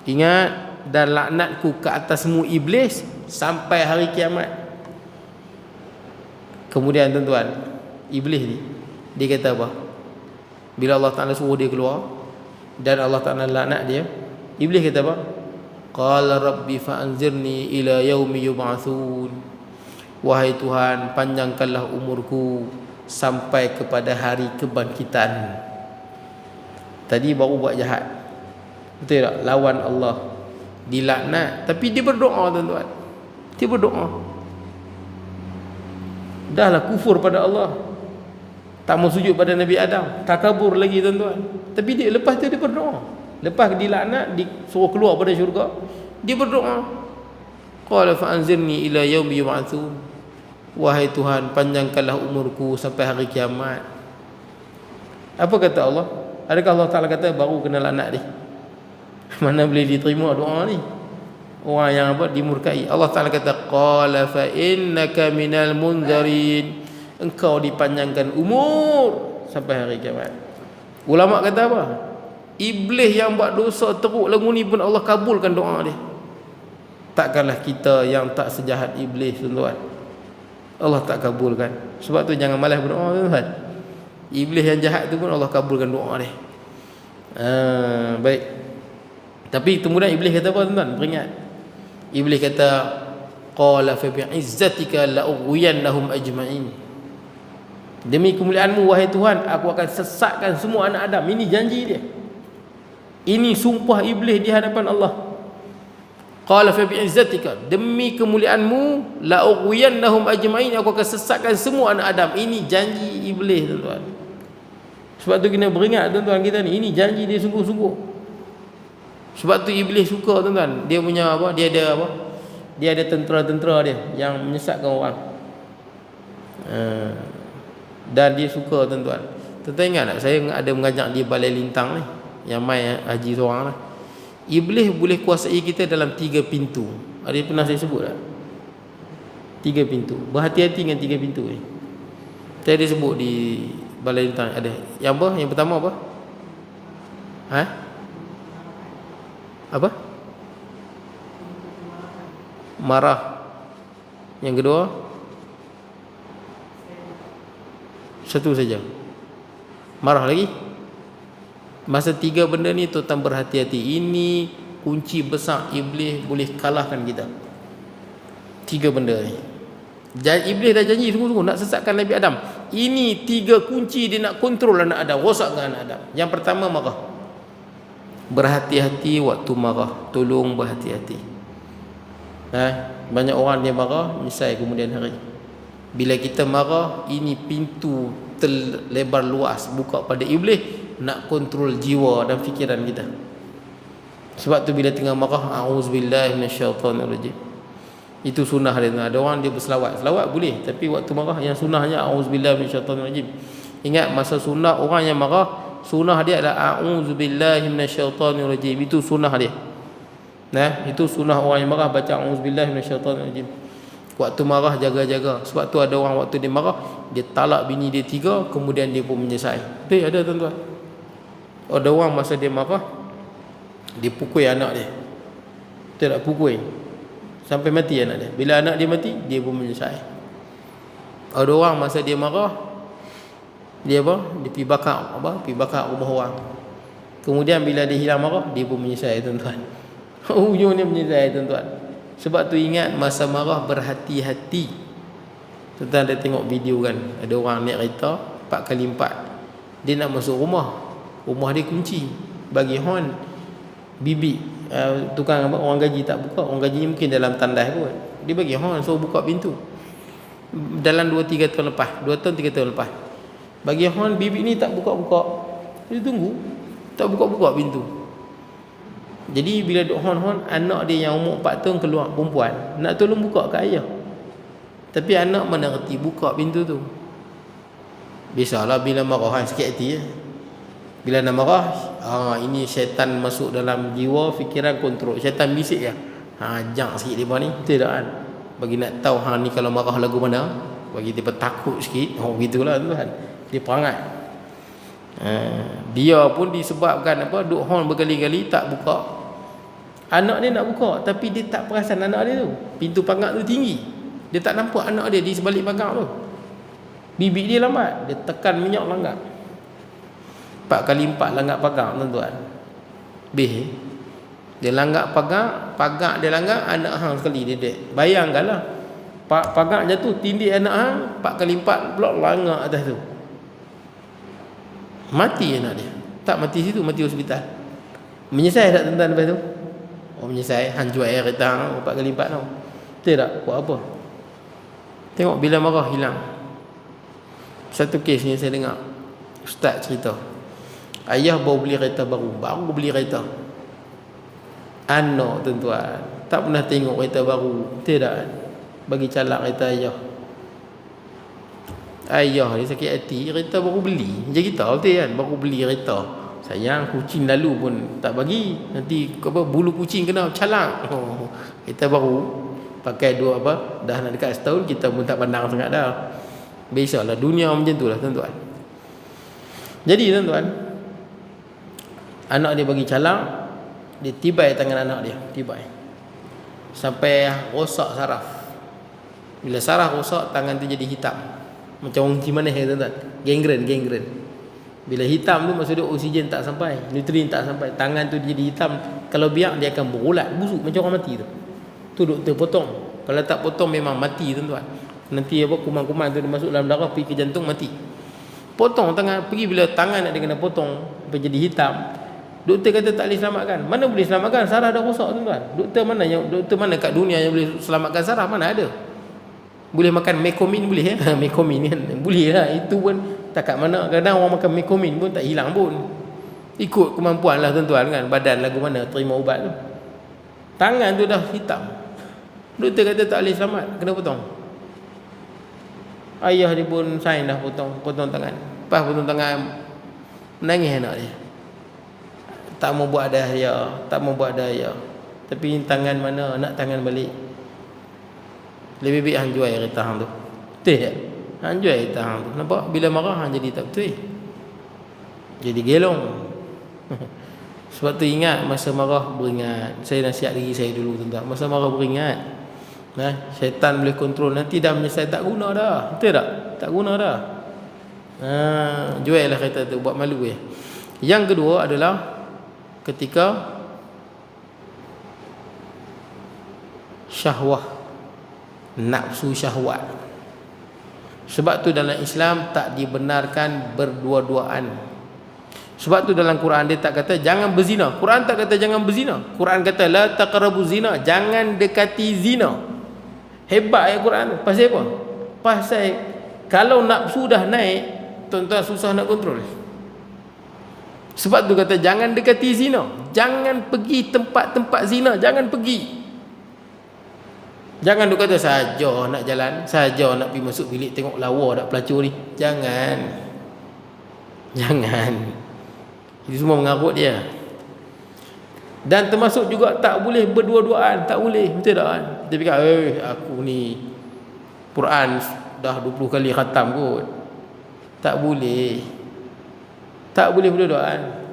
S1: Ingat, dan laknatku ke atasmu iblis sampai hari kiamat. Kemudian tuan-tuan, iblis ni dia kata apa? Bila Allah Ta'ala suruh dia keluar dan Allah Ta'ala laknat dia, iblis kata apa? Qala rabbi fa'anzirni ila yaumi yub'atsun. Wahai Tuhan, panjangkanlah umurku sampai kepada hari kebangkitan. Tadi baru buat jahat, betul tak? Lawan Allah, dilaknat, tapi dia berdoa tuan-tuan. Dia berdoa. Dahlah kufur pada Allah, tak mau sujud pada Nabi Adam, takabur lagi tuan-tuan. Tapi dia lepas tu dia berdoa. Lepas dilaknat, disuruh keluar pada syurga, dia berdoa. Qala fa'anzirni ila yaumi yub'atsun. Wahai Tuhan, panjangkanlah umurku sampai hari kiamat. Apa kata Allah? Adakah Allah Ta'ala kata baru kena laknat dia? Mana boleh diterima doa ni? Orang yang apa? Dimurkai. Allah Ta'ala kata, qala fa innaka minal munzarin, engkau dipanjangkan umur sampai hari kiamat. Ulama kata apa? Iblis yang buat dosa teruk lagu ni pun Allah kabulkan doa dia. Takkanlah kita yang tak sejahat iblis tuan-tuan, Allah tak kabulkan. Sebab tu jangan malas berdoa tuan-tuan. Iblis yang jahat tu pun Allah kabulkan doa dia. Baik. Tapi kemudian iblis kata apa tuan-tuan? Peringat. Iblis kata, qala fa bi'izzatika la'ughwiyannahum ajma'in. Demi kemuliaanmu wahai Tuhan, aku akan sesatkan semua anak Adam. Ini janji dia. Ini sumpah iblis di hadapan Allah. Qala fa bi'izzatika, demi kemuliaanmu, la'ughwiyannahum ajma'in, aku akan sesatkan semua anak Adam. Ini janji iblis tuan-tuan. Sebab tu kena beringat tuan-tuan kita ni, ini janji dia sungguh-sungguh. Sebab tu iblis suka tuan-tuan, dia punya apa? Dia ada apa? Dia ada tentera-tentera dia yang menyesatkan orang. Dan dia suka tuan-tuan. Tuan-tuan ingat tak, saya ada mengajar di Balai Lintang ni, yang mai haji seorang lah. Iblis boleh kuasai kita dalam 3 pintu. Ada pernah saya sebut tak? 3 pintu. Berhati-hati dengan 3 pintu ni. Saya ada sebut di Balai Lintang ada. Yang apa? Yang pertama apa? Apa? Marah. Yang kedua, satu saja, marah lagi. Masa 3 benda ni tuan berhati-hati. Ini kunci besar iblis boleh kalahkan kita. 3 benda ni. Iblis dah janji sungguh-sungguh nak sesatkan Nabi Adam. Ini 3 kunci dia nak kontrol anak Adam, rosakkan anak Adam. Yang pertama, marah. Berhati-hati waktu marah. Tolong berhati-hati. Banyak orang dia marah, menyesal kemudian hari. Bila kita marah, ini pintu terlebar luas, buka pada iblis nak kontrol jiwa dan fikiran kita. Sebab tu bila tengah marah, a'udzubillahi minasyaitonirrajim, itu sunnah dia. Ada orang dia berselawat boleh, tapi waktu marah yang sunnahnya a'udzubillahi minasyaitonirrajim. Ingat, masa sunnah orang yang marah, sunnah dia adalah a'udzubillahi minasyaitonirrajim. Itu sunnah dia. Nah, itu sunnah orang yang marah, baca a'udzubillahi minasyaitonirrajim. Waktu marah jaga-jaga. Sebab tu ada orang waktu dia marah, dia talak bini dia 3, kemudian dia pun menyesal. Ada tuan-tuan. Ada orang masa dia marah, dia pukul anak dia. Dia tak pukul sampai mati anak dia. Bila anak dia mati, dia pun menyesal. Ada orang masa dia marah, dia pergi bakar rumah orang. Kemudian bila dia hilang marah, dia pun menyesal, tuan-tuan. Ujungnya menyesal, tuan-tuan. Sebab tu ingat, masa marah berhati-hati. Tuan-tuan ada tengok video kan, ada orang naik kereta 4x4, dia nak masuk rumah dia kunci, bagi horn, bibi tukang orang gaji tak buka. Orang gaji mungkin dalam tandas pun, dia bagi horn suruh buka pintu. Dalam 2-3 tahun lepas, 2 tahun 3 tahun lepas, bagi horn, bibi ni tak buka-buka. Dia tunggu, tak buka-buka pintu. Jadi bila duk horn, anak dia yang umur 4 tahun keluar, perempuan, nak tolong buka kat ayah. Tapi anak mana reti buka pintu tu. Biasalah bila marah sikit hati ya. Bila nak marah, ini syaitan masuk dalam jiwa, fikiran, kontrol. Syaitan bisik ya. Ajak sikit dia ni. Tidak kan. Bagi nak tahu ni kalau marah lagu mana, bagi dia takut sikit. Gitulah tuan. Dia perangai. Dia pun disebabkan duk horn berkali-kali tak buka. Anak dia nak buka, tapi dia tak perasan anak dia tu. Pintu pagar tu tinggi. Dia tak nampak anak dia di sebalik pagar tu. Bibi dia lambat, dia tekan minyak langgar. 4x4 langgar pagar, tuan-tuan. Dia langgar pagar dia langgar, anak hang sekali dia dek. Bayangkanlah, pagar jatuh, tindik anak hang, 4x4 pula langgar atas tu. Mati anak dia. Tak mati situ, mati hospital. Menyesal tak tuan-tuan lepas tu? Menyesal, hang jual air kereta hang 4x4 tau. Tidak, buat apa? Tengok bila marah hilang. Satu kes ni saya dengar ustaz cerita, ayah baru beli kereta baru beli kereta. Anak tuan-tuan tak pernah tengok kereta baru. Tidak, bagi calak kereta ayah. Ayah dia sakit hati, kereta baru beli. Macam kita betul kan, baru beli kereta. Sayang, kucing lalu pun tak bagi. Nanti bulu kucing kena calak. Kereta baru pakai dah nak dekat setahun, kita pun tak pandang sangat dah. Biasalah dunia macam tu lah tuan-tuan. Jadi tuan-tuan, anak dia bagi calak, dia tibai tangan anak dia, tibai sampai rosak saraf. Bila saraf rosak, tangan tu jadi hitam, macam orang cimaneh tuan-tuan, gangren. Bila hitam tu maksudnya oksigen tak sampai, nutrien tak sampai, tangan tu jadi hitam. Kalau biar dia akan berulat, busuk macam orang mati tu. Tu doktor potong. Kalau tak potong memang mati tuan-tuan. Nanti kuman-kuman tu dia masuk dalam darah, pergi ke jantung, mati. Potong tangan, pergi bila tangan nak dia kena potong sampai jadi hitam. Doktor kata tak boleh selamatkan. Mana boleh selamatkan? Saraf dah rosak tuan-tuan. Doktor mana kat dunia yang boleh selamatkan saraf? Mana ada? Boleh makan mekomin boleh ya? Mekomin kan boleh lah. Itu pun tak kat mana. Kadang orang makan mekomin pun tak hilang pun. Ikut kemampuan lah tuan-tuan kan. Badan lagu mana terima ubat tu. Tangan tu dah hitam. Doktor kata tak boleh selamat, kena potong. Ayah dia pun sign dah potong tangan. Lepas potong tangan, menangis anak dia. Tak mau buat daya. Tapi tangan mana, nak tangan balik. Lebih baik hang jual kereta hang tu. Betul tak? Hang jual kereta hang tu. Nampak? Bila marah hang jadi tak betul. Jadi gelong. Sebab tu ingat, masa marah beringat. Saya nasihat diri saya dulu tuan-tuan. Masa marah beringat. Syaitan boleh kontrol. Nanti dah menyesal tak guna dah. Betul tak? Tak guna dah. Jual lah kereta tu, buat malu ya. Yang kedua adalah ketika syahwah, nafsu syahwat. Sebab tu dalam Islam tak dibenarkan berdua-duaan. Sebab tu dalam Quran dia tak kata jangan berzina. Quran tak kata jangan berzina. Quran kata la taqrabu zina, jangan dekati zina. Hebat ayat Quran tu. Pasal apa? Pasal kalau nafsu dah naik, tuan-tuan susah nak kontrol. Sebab tu kata jangan dekati zina, jangan pergi tempat-tempat zina, jangan pergi. Jangan duk kata saja nak jalan, saja nak pergi masuk bilik tengok lawa dak pelacur ni. Jangan. Itu semua mengarut dia. Dan termasuk juga tak boleh berdua-duaan, tak boleh, betul tak kan? Kita fikir, aku ni Quran dah 20 kali khatam kot. Tak boleh. Tak boleh berdua-duaan.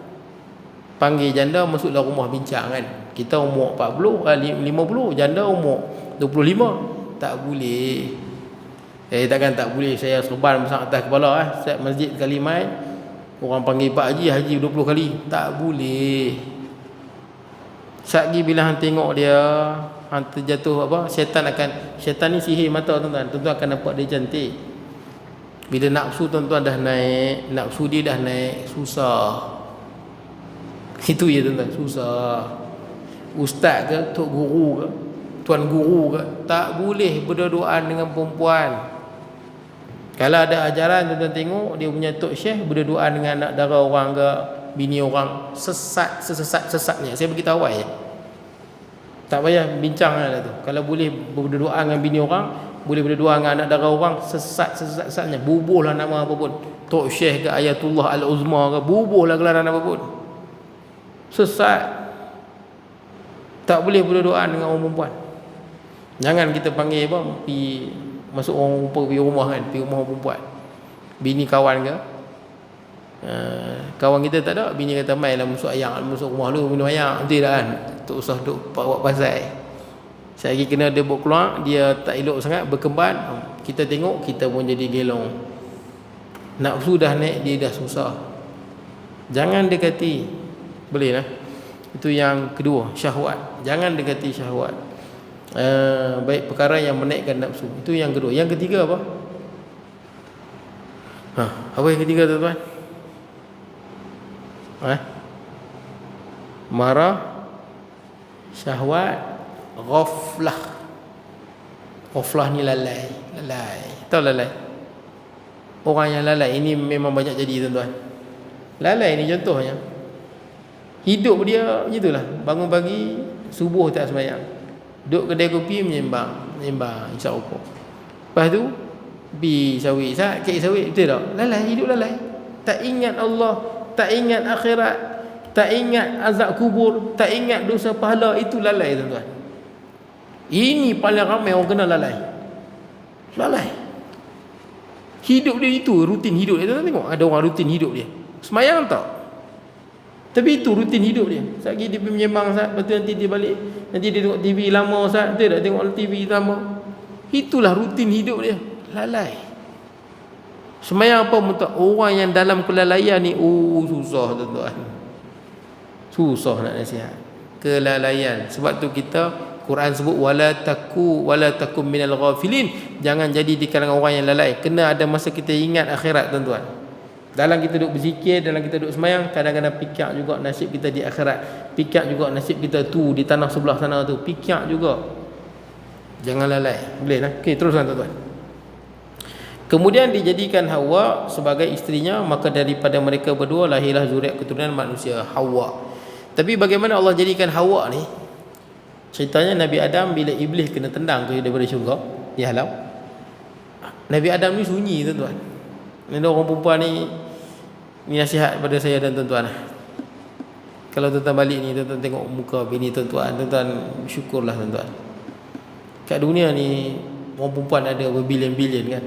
S1: Panggil janda masuk dalam rumah bincang kan. Kita umur 50, 50, janda umur 25. Tak boleh. Takkan tak boleh saya serban besar atas kepala Setiap masjid kali main orang panggil Pak Haji 20 kali. Tak boleh. Satgi bila hang tengok dia, hang terjatuh apa, syaitan ni sihir mata tuan-tuan. Tuan-tuan akan nampak dia cantik. Bila nafsu tuan-tuan dah naik, nafsu dia dah naik, susah. Itu ya tuan-tuan, susah. Ustaz ke, tok guru ke, tuan guru ke, tak boleh berdua-duaan dengan perempuan. Kalau ada ajaran tuan-tuan tengok dia punya tok syekh berdua-duaan dengan anak dara orang ke, bini orang, sesatnya. Saya beritahu awal ya. Tak payah bincang lah tu. Kalau boleh berdua dengan bini orang, boleh berdua dengan anak dara orang, sesatnya. Bubuhlah nama apa pun. Tok Syekh ke, Ayatullah Al-Uzma ke, bubuhlah gelaran apa pun. Sesat. Tak boleh berdua dengan orang perempuan. Jangan kita panggil apa, pergi masuk orang perempuan pergi rumah kan, pergi rumah orang perempuan. Bini kawan ke, kawan kita tak ada, bini kata mai lah masuk rumah lu minum air, nanti dah kan, tak usah duk buat pasal. Saya lagi kena dia buat keluar, dia tak elok sangat, berkemban, kita tengok kita pun jadi gelong. Nafsu dah naik, dia dah susah. Jangan dekati. Boleh lah. Itu yang kedua, syahwat. Jangan dekati syahwat. Baik perkara yang menaikkan nafsu. Itu yang kedua. Yang ketiga apa? Apa yang ketiga tuan-tuan? Marah, syahwat, ghaflah. Ghaflah ni lalai. Tahu lalai? Orang yang lalai ini memang banyak jadi tuan-tuan. Lalai ni contohnya, hidup dia macam bangun pagi, subuh tak sembahyang, duduk kedai kopi menyembang isap rokok, lepas tu bi sawit kek sawit, betul tak? Lalai, hidup lalai. Tak ingat Allah, tak ingat akhirat, tak ingat azab kubur, tak ingat dosa pahala. Itu lalai tuan-tuan. Ini paling ramai orang kena lalai. Hidup dia itu rutin hidup dia. Tuan-tuan tengok ada orang rutin hidup dia, sembahyang tak, tapi itu rutin hidup dia. Sekali dia pergi menyembang Ustaz, lepas tu nanti dia balik, nanti dia tengok TV lama Ustaz, betul tak, tengok TV lama. Itulah rutin hidup dia. Lalai. Sembahyang apa mutak. Orang yang dalam kelalaian ni, susah tuan-tuan. Susah nak nasihat. Kelalaian. Sebab tu kita Quran sebut wala takum minal ghafilin. Jangan jadi di kalangan orang yang lalai. Kena ada masa kita ingat akhirat tuan-tuan. Dalam kita duduk berzikir, dalam kita duduk sembahyang, kadang-kadang fikir juga nasib kita di akhirat. Fikir juga nasib kita tu di tanah sebelah sana tu. Fikir juga. Jangan lalai. Boleh lah. Okey, teruskan tuan-tuan. Kemudian dijadikan Hawa sebagai isterinya, maka daripada mereka berdua lahirlah zuriat keturunan manusia, Hawa. Tapi bagaimana Allah jadikan Hawa ni? Ceritanya Nabi Adam bila iblis kena tendang tu daripada syurga, dia halau. Nabi Adam ni sunyi tuan-tuan. Ada orang perempuan ni nasihat pada saya dan tuan-tuan. Kalau tuan-tuan balik ni, tuan-tuan tengok muka bini tuan-tuan, tuan-tuan syukurlah tuan-tuan. Kat dunia ni orang perempuan ada berbilion-bilion kan.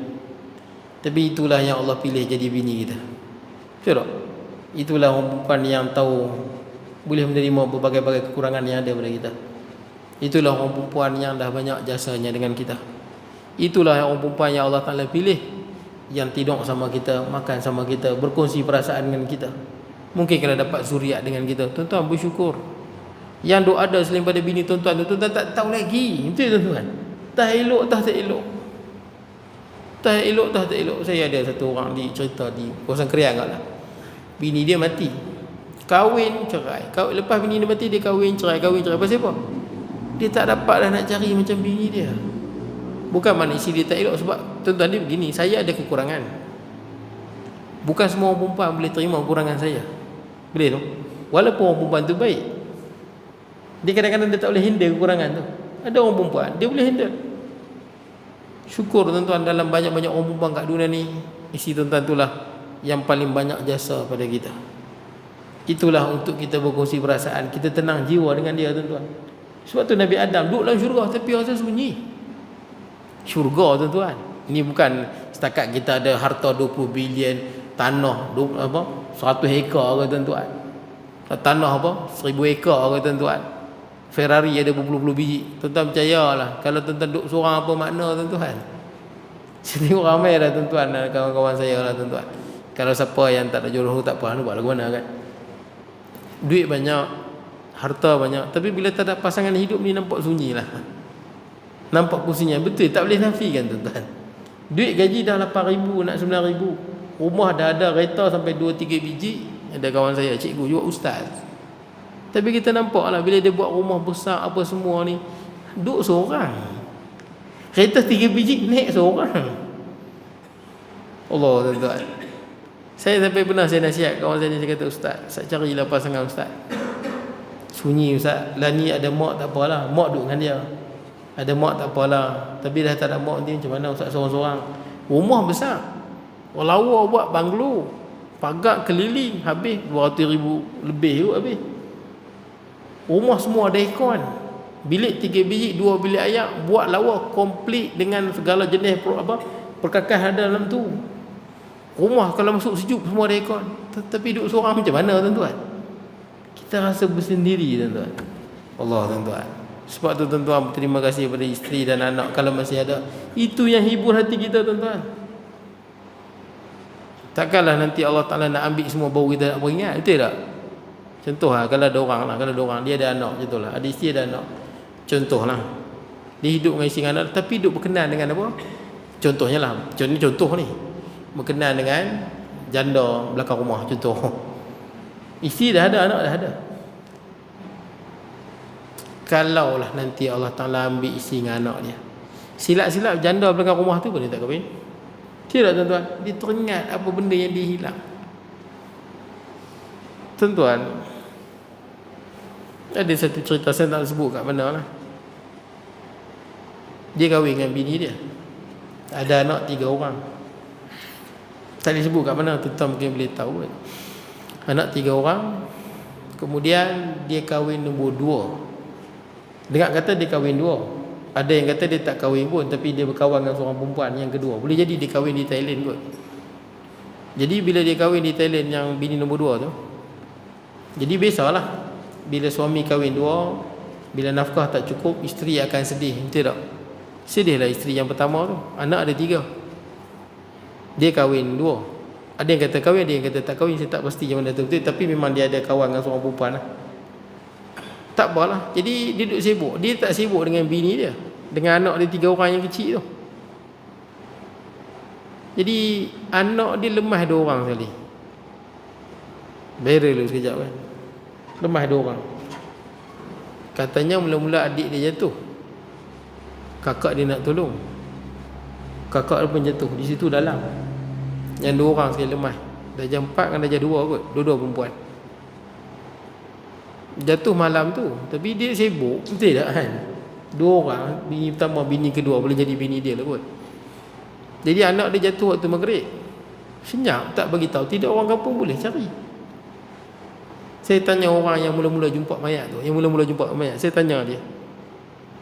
S1: Tapi itulah yang Allah pilih jadi bini kita. Betul tak? Itulah orang perempuan yang tahu boleh menerima berbagai-bagai kekurangan yang ada pada kita. Itulah orang perempuan yang dah banyak jasanya dengan kita. Itulah orang perempuan yang Allah Ta'ala pilih, yang tidur sama kita, makan sama kita, berkongsi perasaan dengan kita. Mungkin kena dapat zuriat dengan kita. Tuan-tuan bersyukur. Yang duk ada selain pada bini tuan-tuan, tuan-tuan tak tahu lagi. Betul tuan-tuan? Tak elok, tak elok. Tak elok, tak elok. Saya ada satu orang di cerita di kawasan Kriang lah. Bini dia mati, kahwin cerai. Lepas bini dia mati, dia kahwin cerai. Pasal apa? Dia tak dapat dah nak cari macam bini dia. Bukan mana isi dia tak elok. Sebab tuan-tuan dia begini, saya ada kekurangan. Bukan semua orang perempuan boleh terima kekurangan saya. Boleh tu. Walaupun orang perempuan tu baik, dia kadang-kadang dia tak boleh handle kekurangan tu. Ada orang perempuan dia boleh handle. Syukur tuan-tuan, dalam banyak-banyak orang perempuan kat dunia ni, isi tuan-tuan itulah yang paling banyak jasa pada kita. Itulah untuk kita berkongsi perasaan, kita tenang jiwa dengan dia tuan-tuan. Sebab tu Nabi Adam duduk dalam syurga tapi rasa sunyi. Syurga tuan-tuan. Ini bukan setakat kita ada harta 20 bilion, tanah 100 hektar ke tuan-tuan. Tanah 1000 hektar ke tuan-tuan. Ferrari ada berpuluh-puluh biji. Tuan-tuan percayalah, kalau tuan-tuan duduk seorang apa makna tuan-tuan? Saya tengok ramai dah tuan-tuan, kawan-kawan saya lah tuan-tuan. Kalau siapa yang tak ada jodoh tak apa, nak buat lagu mana kan? Duit banyak, harta banyak, tapi bila tak ada pasangan hidup ni nampak sunyi lah. Nampak kusinya. Betul, tak boleh nafikan tuan-tuan. Duit gaji dah 8,000 nak 9,000. Rumah dah ada kereta sampai 2-3 biji. Ada kawan saya, cikgu juga ustaz. Tapi kita nampak lah, bila dia buat rumah besar apa semua ni, duduk seorang. Kereta 3 biji naik seorang. Allah tuan-tuan. Saya sampai pernah saya nasihat kawan saya, dia kata, ustaz, saya carilah pasangan ustaz. Sunyi ustaz. Lah ni ada mak tak apalah, mak duduk dengan dia. Ada mak tak apalah, tapi dah tak ada mak ni macam mana ustaz seorang-seorang. Rumah besar, lawa buat banglo, pagar keliling, habis 200,000 lebih tu habis. Rumah semua ada aircon, bilik 3 biji, 2 bilik air, buat lawa komplit dengan segala jenis perkakas ada dalam tu. Rumah kalau masuk sejuk semua ada aircon, tapi duduk seorang macam mana tuan-tuan? Kita rasa bersendiri tuan-tuan. Allah tuan-tuan. Sebab tu tuan-tuan, terima kasih kepada isteri dan anak kalau masih ada. Itu yang hibur hati kita tuan-tuan. Takkanlah nanti Allah Ta'ala nak ambil semua baru kita nak beringat. Betul tak? Contoh lah, kalau ada orang lah, kalau ada orang, dia ada anak, contoh lah, ada isteri ada anak. Contoh lah, dia hidup dengan isteri anak, tapi hidup berkenan dengan apa? Contohnya lah, contoh ni, berkenan dengan janda belakang rumah, contoh. Isteri dah ada, anak dah ada. Kalaulah nanti Allah Ta'ala ambil isteri dengan anak dia, silap-silap janda belakang rumah tu boleh tak kahwin? Tidak tuan-tuan. Dia teringat apa benda yang dia hilang. Tuan-tuan, ada satu cerita, saya tak sebut kat mana lah. Dia kahwin dengan bini dia, ada anak 3 orang. Tak boleh sebut kat mana, tuan-tuan mungkin boleh tahu kan. Anak 3 orang. Kemudian dia kahwin nombor 2. Dengar kata dia kahwin 2. Ada yang kata dia tak kahwin pun, tapi dia berkawan dengan seorang perempuan yang kedua. Boleh jadi dia kahwin di Thailand kot. Jadi bila dia kahwin di Thailand yang bini nombor 2 tu, jadi biasalah bila suami kahwin 2, bila nafkah tak cukup, isteri akan sedih, betul tak? Sedihlah isteri yang pertama tu. Anak ada 3, dia kahwin 2. Ada yang kata kahwin, ada yang kata tak kahwin. Saya tak pasti yang mana tu betul, tapi memang dia ada kawan dengan seorang perempuan lah. Tak apalah. Jadi dia duduk sibuk. Dia tak sibuk dengan bini dia, dengan anak dia 3 orang yang kecil tu. Jadi anak dia lemah 2 orang sekali. Viral dulu sekejap kan. Lemah 2 orang. Katanya mula-mula adik dia jatuh, kakak dia nak tolong, kakak dia pun jatuh di situ dalam. Yang 2 orang sekali lemah. Darjah 4 kan darjah 2 kot. Dua-dua perempuan. Jatuh malam tu, tapi dia sibuk, betul tak kan? 2 orang, bini pertama, bini kedua, boleh jadi bini dia lah kot. Jadi anak dia jatuh waktu maghrib. Senyap, tak bagi tahu. Tidak, orang kampung boleh cari. Saya tanya orang yang mula-mula jumpa mayat tu, saya tanya dia.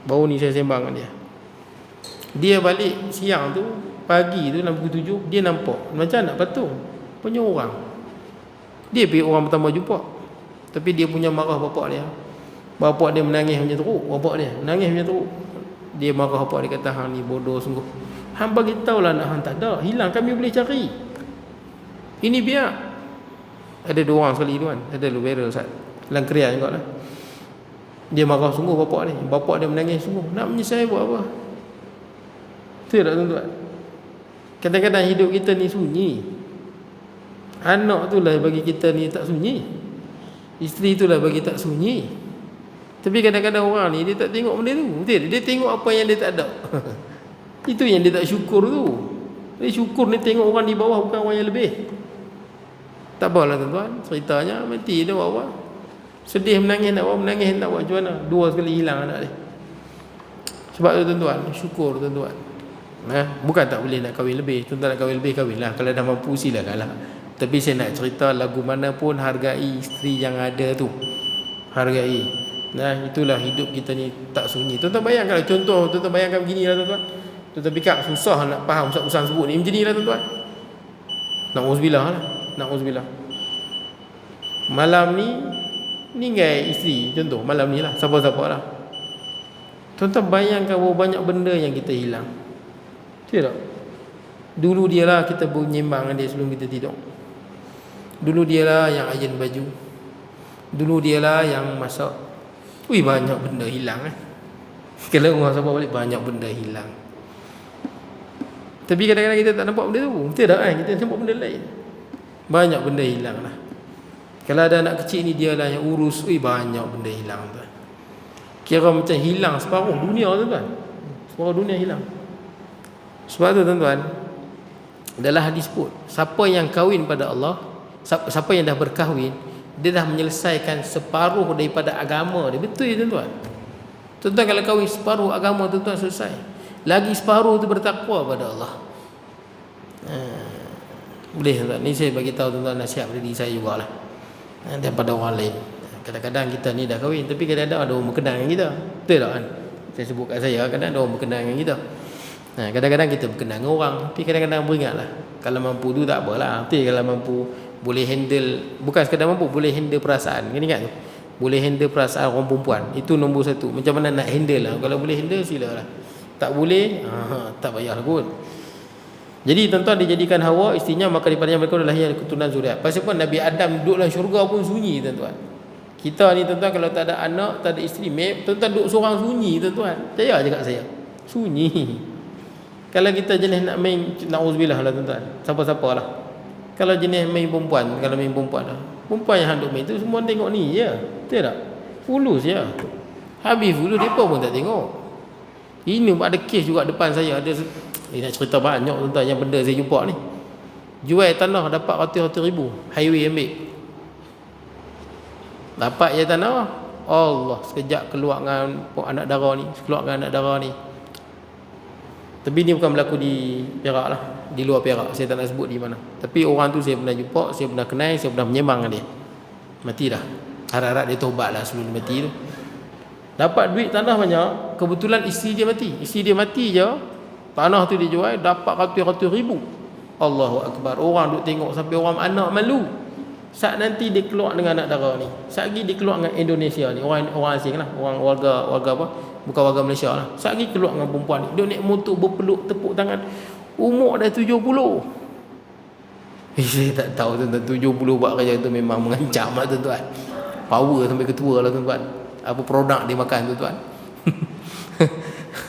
S1: Baru ni saya sembang dengan dia. Dia balik siang tu, pagi tu dalam pukul 7, dia nampak macam nak patung punya orang. Dia pergi orang pertama jumpa, tapi dia punya marah bapak dia. Bapak dia menangis macam teruk. Bapak dia menangis macam teruk. Dia marah bapak dia, kata, hang ni bodoh sungguh. Hang bagi tahulah nak hang tak ada, hilang kami boleh cari. Ini biar. Ada 2 orang sekali tu kan. Ada lu viral Ustaz. Dalam krian juga lah. Dia marah sungguh bapak dia. Bapak dia menangis sungguh. Nak menyesal buat apa? Betul tak tuan-tuan? Kadang-kadang hidup kita ni sunyi. Anak tu lah bagi kita ni tak sunyi. Isteri itulah bagi tak sunyi. Tapi kadang-kadang orang ni dia tak tengok benda tu. Betul? Dia tengok apa yang dia tak ada. Itu yang dia tak syukur tu. Dia syukur ni tengok orang di bawah bukan orang yang lebih. Tak apalah tuan-tuan, ceritanya mati dia buat apa? Sedih menangis nak buat, menangis nak buat macam mana? Dua sekali hilang anak dia. Sebab tu tuan-tuan, syukur tuan-tuan. Bukan tak boleh nak kahwin lebih. Tuan-tuan nak kahwin lebih, kahwinlah. Kalau dah mampu silakanlah. Tapi saya nak cerita lagu mana pun, hargai isteri yang ada tu. Hargai. Itulah hidup kita ni tak sunyi. Tuan-tuan bayangkan contoh, tuan-tuan bayangkan beginilah tuan-tuan. Tuan-tuan fikir susah nak faham Ustaz sebut ni. Macam inilah tuan-tuan. Na'udzubillah lah. Na'udzubillah. Malam ni ninggal isteri, contoh malam ni lah, siapa-siapa lah. Tuan-tuan bayangkan berapa banyak benda yang kita hilang. Betul tak? Dulu dia lah kita menyembang dengan dia sebelum kita tidur. Dulu dia lah yang iron baju. Dulu dia lah yang masak. Banyak benda hilang Kalau rumah siapa balik, banyak benda hilang. Tapi kadang-kadang kita tak nampak benda tu. Betul tak Kita nampak benda lain. Banyak benda hilang lah. Kalau ada anak kecil ni, dia lah yang urus. Banyak benda hilang tuan. Kira macam hilang separuh dunia tuan-tuan. Separuh dunia hilang. Sebab tu tuan-tuan, dalam hadis pun, siapa yang kahwin pada Allah, siapa yang dah berkahwin, dia dah menyelesaikan separuh daripada agama dia. Betul ya tuan-tuan? Tuan-tuan kalau kahwin separuh agama tuan-tuan selesai. Lagi separuh tu bertakwa pada Allah. Boleh tuan-tuan. Ni saya bagi tahu tuan-tuan, nasihat pada diri saya jugalah. Daripada orang lain. Kadang-kadang kita ni dah kahwin, tapi kadang-kadang ada orang berkenal dengan kita. Betul tak kan? Saya sebut kat saya, kadang-kadang ada orang berkenal dengan kita. Kadang-kadang kita berkenal dengan orang, tapi kadang-kadang beringatlah, kalau mampu tu tak apalah. Betul, kalau mampu boleh handle, bukan sekadar mampu, boleh handle perasaan. Kan ingat tu? Boleh handle perasaan orang perempuan. Itu nombor satu. Macam mana nak handle lah. Kalau boleh handle, silalah. Tak boleh, tak payahlah kot. Jadi tuan-tuan dijadikan Hawa isterinya, maka daripadanya mereka adalah lahir keturunan zuriat. Pasal pun Nabi Adam duduk dalam syurga pun sunyi tuan-tuan. Kita ni tuan-tuan kalau tak ada anak, tak ada isteri, tuan-tuan duduk seorang sunyi tuan-tuan. Percaya je kat saya. Sunyi. Kalau kita jenis nak main, na'udzubillah lah tuan-tuan, siapa-siapa lah. Kalau jenis main perempuan, kalau main perempuan lah, perempuan yang handuk main tu semua tengok ni je. Betul tak? Fulus je. Habis fulus, mereka pun tak tengok. Ini ada kes juga depan saya. Ada nak cerita banyak tuan-tuan yang benda saya jumpa ni. Jual tanah dapat ratus-ratus ribu, highway ambil. Dapat je tanah, Allah sekejap keluar dengan anak dara ni, keluar dengan anak dara ni. Tapi ni bukan berlaku di Perak lah, di luar Perak, saya tak nak sebut di mana. Tapi orang tu saya pernah jumpa, saya pernah kenal, saya pernah menyembang dengan dia. Mati dah. Harap-harap dia tobat lah sebelum dia mati tu. Dapat duit tanah banyak, kebetulan isteri dia mati. Isteri dia mati je, tanah tu dia jual, dapat ratus-ratus ribu. Allahu Akbar. Orang duk tengok sampai orang anak malu. Saat nanti dia keluar dengan anak dara ni, saat lagi dia keluar dengan Indonesia ni, orang asing lah, orang warga apa, bukan warga Malaysia lah. Saat lagi keluar dengan perempuan ni, dia naik motor berpeluk tepuk tangan, umur dah 70. Saya tak tahu tuan-tuan, 70 buat kerja tu memang mengancam lah tuan-tuan. Power sampai ketua lah tuan-tuan. Apa produk dia makan tuan-tuan.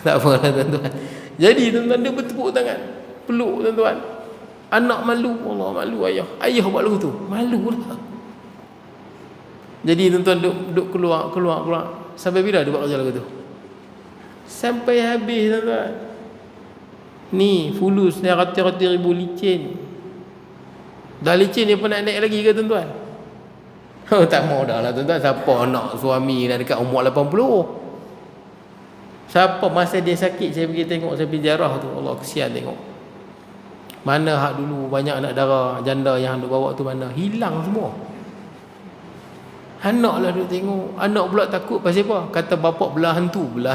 S1: Tak apalah tuan-tuan. Jadi tuan-tuan dia bertepuk tangan, peluk tuan-tuan. Anak malu, Allah malu ayah. Ayah buat lagu tu, malu lah. Jadi tuan-tuan duk keluar. Sampai bila dia buat kerja lagu tu? Sampai habis tuan-tuan. Ni fulus ni ratus-ratus ribu licin. Dah licin dia pun nak naik lagi ke tuan-tuan? Tak mau dah lah tuan-tuan. Siapa nak suami dah dekat umur 80? Siapa masa dia sakit saya pergi tengok, saya pergi ziarah tu, Allah kesian tengok. Mana hak dulu banyak anak dara janda yang duk bawa tu, mana hilang semua. Anak lah duk tengok, anak pula takut pasal apa? Kata bapak belah hantu pula.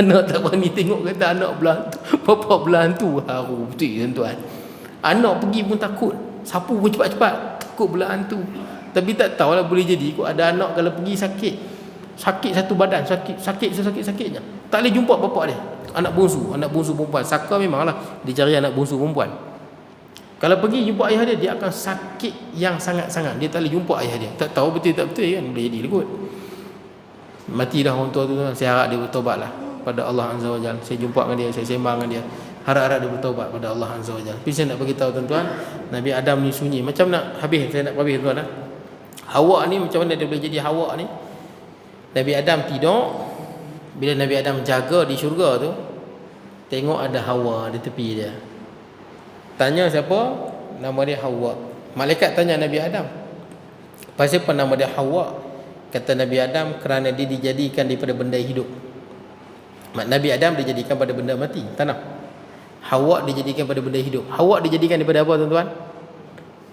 S1: Anak tak berani tengok, kata anak belah hantu, bapak belah hantu. Haru betul tuan-tuan. Anak pergi pun takut, sapu pun cepat-cepat, takut belah hantu. Tapi tak tahulah boleh jadi kok ada anak kalau pergi sakit satu badan, sakit sesakit-sakitnya, tak boleh jumpa bapak dia. Anak bungsu perempuan. Saka memanglah dia cari anak bungsu perempuan. Kalau pergi jumpa ayah dia akan sakit yang sangat-sangat. Dia tak boleh jumpa ayah dia. Tak tahu betul tak betul kan. Boleh jadi kot. Mati dah orang tua tu. Saya harap dia bertobatlah pada Allah Azza wa Jalla. Saya jumpa dengan dia, saya sembang dengan dia. Harap-harap dia bertobat pada Allah Azza wa Jalla. Tapi saya nak beritahu tuan-tuan, Nabi Adam ni sunyi. Macam nak habis, saya nak habis tuan-tuan. Hawa ni macam mana dia boleh jadi Hawa ni? Nabi Adam tidur. Bila Nabi Adam jaga di syurga tu, tengok ada Hawa di tepi dia. Tanya siapa? nama dia Hawa. Malaikat tanya Nabi Adam, pasal apa nama dia Hawa? Kata Nabi Adam, kerana dia dijadikan daripada benda hidup. Nabi Adam dijadikan pada benda mati, tanah. Hawa dijadikan pada benda hidup. Hawa dijadikan daripada apa tuan-tuan?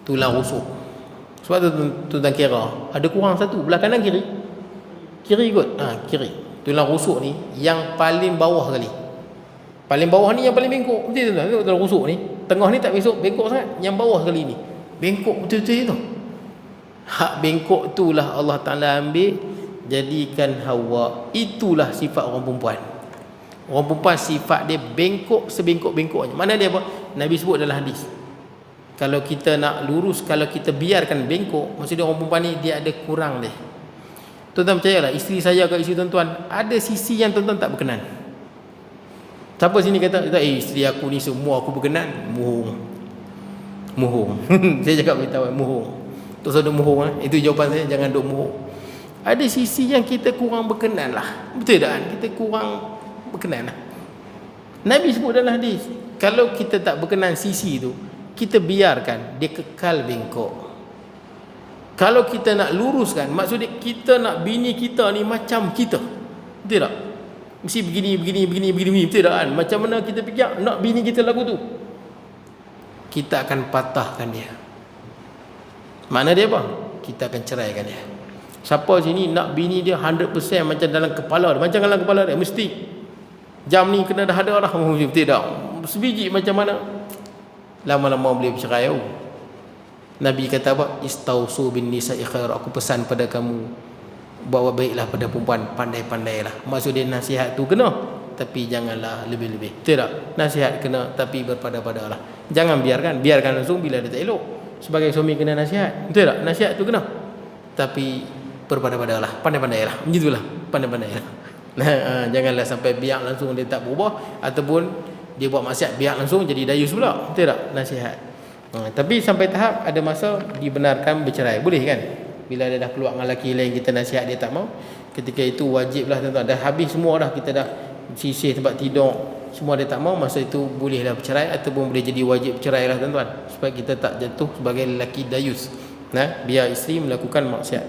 S1: Tulang rusuk. Sebab tu tuan-tuan kira, ada kurang satu, belah kanan kiri? Kiri kot. Kiri. Tulang rusuk ni yang paling bawah kali. Paling bawah ni yang paling bengkok. Betul tuan-tuan, tengok tulang rusuk ni. Tengah ni tak bengkok sangat. Yang bawah kali ni bengkok betul-betul tu. Hak bengkok itulah Allah Ta'ala ambil, jadikan Hawa. Itulah sifat orang perempuan. Orang perempuan sifat dia bengkok sebengkok-bengkoknya. Mana dia apa? Nabi sebut dalam hadis, kalau kita nak lurus, kalau kita biarkan bengkok, maksudnya orang perempuan ni dia ada kurang dia. Tuan-tuan percayalah, isteri saya ke isteri tuan-tuan, ada sisi yang tuan-tuan tak berkenan. Siapa sini kata, isteri aku ni semua aku berkenan? Mohong. Saya cakap beritahu, mohong. Tak usah duk mohong. Itu jawapan saya, jangan duk mohong. Ada sisi yang kita kurang berkenan lah. Betul tak kan? Kita kurang berkenan lah. Nabi sebut dalam hadis, kalau kita tak berkenan sisi tu, kita biarkan dia kekal bengkok. Kalau kita nak luruskan, maksudnya kita nak bini kita ni macam kita, betul tak? Mesti begini, betul tak kan? Macam mana kita fikir nak bini kita lagu tu, kita akan patahkan dia. Makna dia apa? Kita akan ceraikan dia. Siapa sini nak bini dia 100% macam dalam kepala dia, macam dalam kepala dia, mesti jam ni kena dah ada dah, betul tak? Sebiji macam mana, lama-lama boleh bercerai. Nabi kata apa? Istausu bin nisa'i khair. Aku pesan pada kamu, bawa baiklah pada perempuan, pandai-pandailah. Maksud dia nasihat tu kena, tapi janganlah lebih-lebih. Betul tak? Nasihat kena, tapi berpada-padalah. Jangan biarkan langsung bila dia tak elok. Sebagai suami kena nasihat, betul tak? Nasihat tu kena, tapi berpada-padalah, pandai-pandailah. Begitulah, pandai-pandailah. Janganlah sampai biar langsung dia tak berubah, ataupun dia buat maksiat biar langsung jadi dayus pula. Betul tak? Nasihat. Tapi sampai tahap ada masa dibenarkan bercerai, boleh kan? Bila dia dah keluar dengan lelaki lain, kita nasihat dia tak mau, ketika itu wajiblah tuan-tuan. Dah habis semua dah, kita dah sisih tempat tidur semua, dia tak mau, masa itu bolehlah bercerai, ataupun boleh jadi wajib bercerai lah tuan-tuan, supaya kita tak jatuh sebagai lelaki dayus. Biar isteri melakukan maksiat.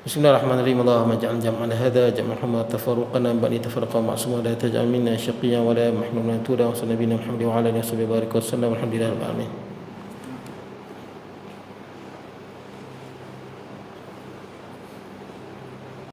S1: Bismillahirrahmanirrahim. Allahumma ja'al jam'ana hadha jam'an tafarruqana ba'di tafarruqa ma'suma la taj'al minna shaqiyyan wa la mahmuman tuda wa sallallahu alaihi wa sallam wa ala alihi wa sahbihi wa sallam. Alhamdulillah rabbil alamin.